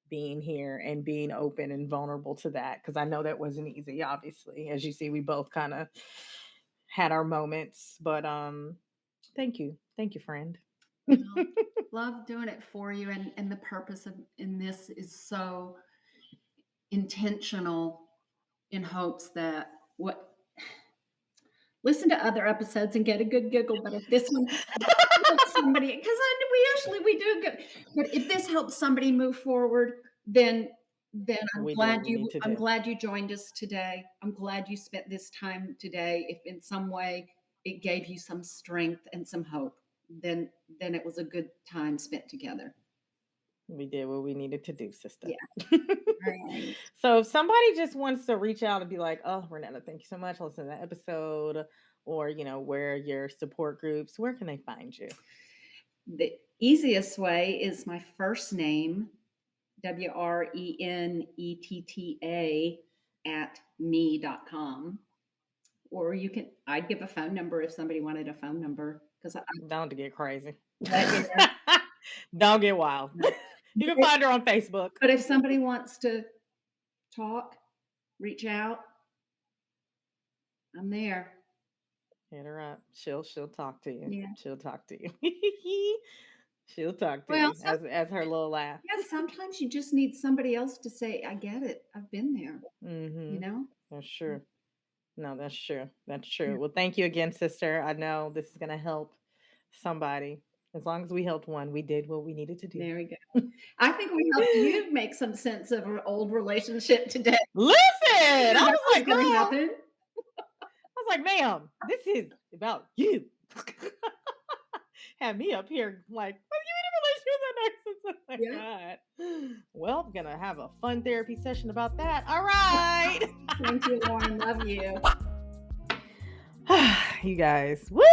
being here and being open and vulnerable to that. Cause I know that wasn't easy, obviously. As you see, we both kind of had our moments. But thank you. Thank you, friend. Well, love doing it for you. And the purpose of in this is so intentional in hopes that what listen to other episodes and get a good giggle. But if this one helps somebody, because we do good, but if this helps somebody move forward, then We did what we need to I'm do. glad you joined us today. I'm glad you spent this time today. If in some way it gave you some strength and some hope, then it was a good time spent together. We did what we needed to do, sister. Yeah. Right. So if somebody just wants to reach out and be like, oh, Renetta, thank you so much. Listen to that episode, or where your support groups, where can they find you? The easiest way is my first name, WRENETTA at me.com. Or I'd give a phone number if somebody wanted a phone number because Don't get crazy. yeah. Don't get wild. You can find her on Facebook. But if somebody wants to talk, reach out, I'm there. Hit her up. She'll talk to you. Yeah. She'll talk to you. She'll talk to Well, you as her little laugh. yeah, sometimes you just need somebody else to say, I get it. I've been there, Mm-hmm. That's Yeah. true. No, that's true. That's Yeah. true. Well, thank you again, sister. I know this is going to help somebody. As long as we helped one, we did what we needed to do. There we go. I think we helped you make some sense of our old relationship today. Listen, I was like, girl, Gonna I happen. was like, ma'am, this is about you. Had me up here like, what you in a relationship with that narcissist? Oh my God. Well, I'm gonna have a fun therapy session about that. All right. Thank you, Loryn. Love you. You guys, woo!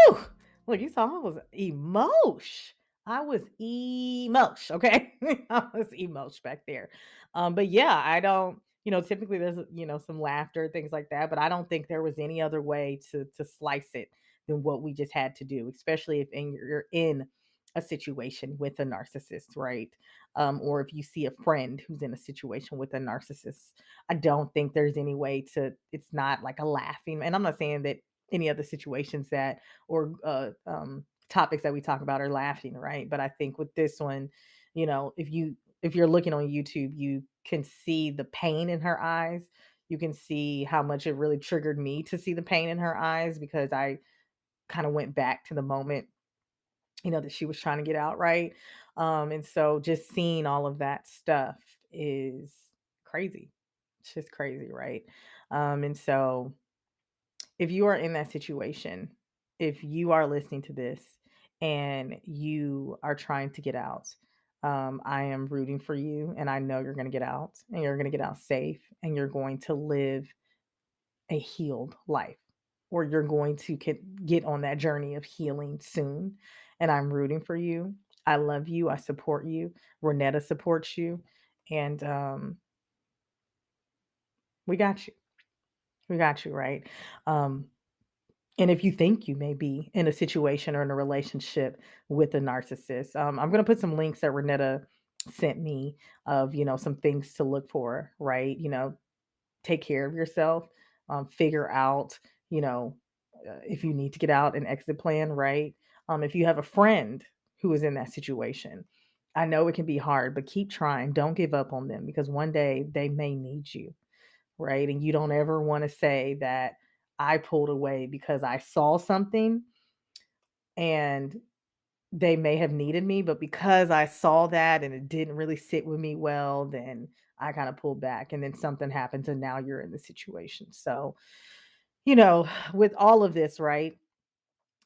Look, you saw I was emosh. I was emosh, okay? I was emosh back there. But yeah, I don't, typically there's, some laughter, things like that, but I don't think there was any other way to slice it than what we just had to do, especially if you're in a situation with a narcissist, right? Or if you see a friend who's in a situation with a narcissist, I don't think there's any way it's not like a laughing. And I'm not saying that any other situations that or topics that we talk about are laughing, right? But I think with this one, if you if you're looking on YouTube, you can see the pain in her eyes. You can see how much it really triggered me to see the pain in her eyes, because I kind of went back to the moment, that she was trying to get out, right? And so just seeing all of that stuff is crazy. It's just crazy, right? And so if you are in that situation, if you are listening to this and you are trying to get out, I am rooting for you, and I know you're going to get out, and you're going to get out safe, and you're going to live a healed life, or you're going to get on that journey of healing soon. And I'm rooting for you. I love you. I support you. Wrenetta supports you. And we got you. We got you, right? Um, and if you think you may be in a situation or in a relationship with a narcissist, I'm going to put some links that Wrenetta sent me of, some things to look for, right? Take care of yourself, figure out, if you need to get out, an exit plan, right? If you have a friend who is in that situation, I know it can be hard, but keep trying. Don't give up on them, because one day they may need you, right? And you don't ever want to say that I pulled away because I saw something and they may have needed me, but because I saw that and it didn't really sit with me well, then I kind of pulled back, and then something happens and now you're in the situation. So, with all of this, right?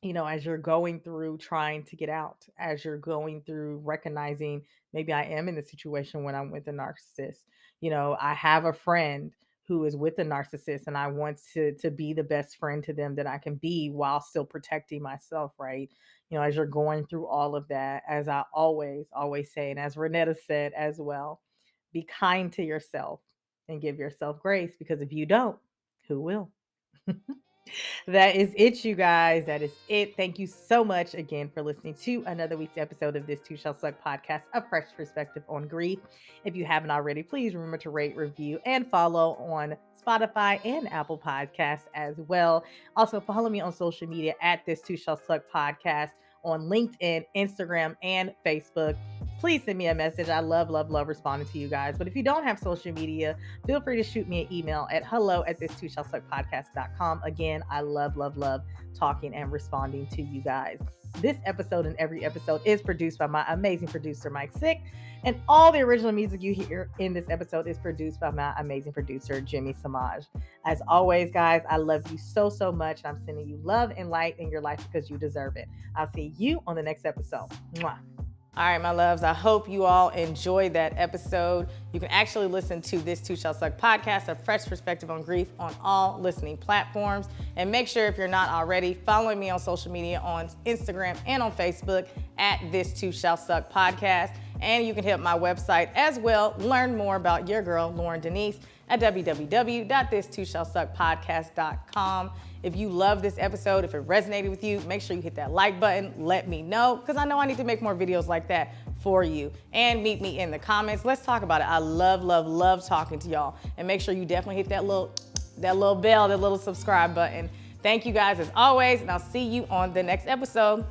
As you're going through trying to get out, as you're going through recognizing maybe I am in the situation when I'm with a narcissist. I have a friend who is with a narcissist, and I want to be the best friend to them that I can be while still protecting myself, right? As you're going through all of that, as I always say, and as Wrenetta said as well, be kind to yourself and give yourself grace, because if you don't, who will? That is it, you guys. That is it. Thank you so much again for listening to another week's episode of This Too Shall Suck podcast, a fresh perspective on grief. If you haven't already, please remember to rate, review, and follow on Spotify and Apple Podcasts as well. Also, follow me on social media at This Too Shall Suck podcast on LinkedIn, Instagram, and Facebook. Please send me a message. I love responding to you guys. But if you don't have social media, feel free to shoot me an email at hello@this2shallsuckpodcast.com. Again, I love talking and responding to you guys. This episode and every episode is produced by my amazing producer, Mike Sick. And all the original music you hear in this episode is produced by my amazing producer, Jimmy Samaj. As always, guys, I love you so much. I'm sending you love and light in your life because you deserve it. I'll see you on the next episode. Mwah. All right, my loves, I hope you all enjoyed that episode. You can actually listen to This Too Shall Suck podcast, a fresh perspective on grief, on all listening platforms. And make sure, if you're not already, following me on social media on Instagram and on Facebook at This Too Shall Suck podcast. And you can hit my website as well, learn more about your girl, Loryn Denise, at www.this2shallsuckpodcast.com. If you love this episode, if it resonated with you, make sure you hit that like button. Let me know, because I know I need to make more videos like that for you. And meet me in the comments. Let's talk about it. I love talking to y'all. And make sure you definitely hit that little bell, that little subscribe button. Thank you guys as always, and I'll see you on the next episode.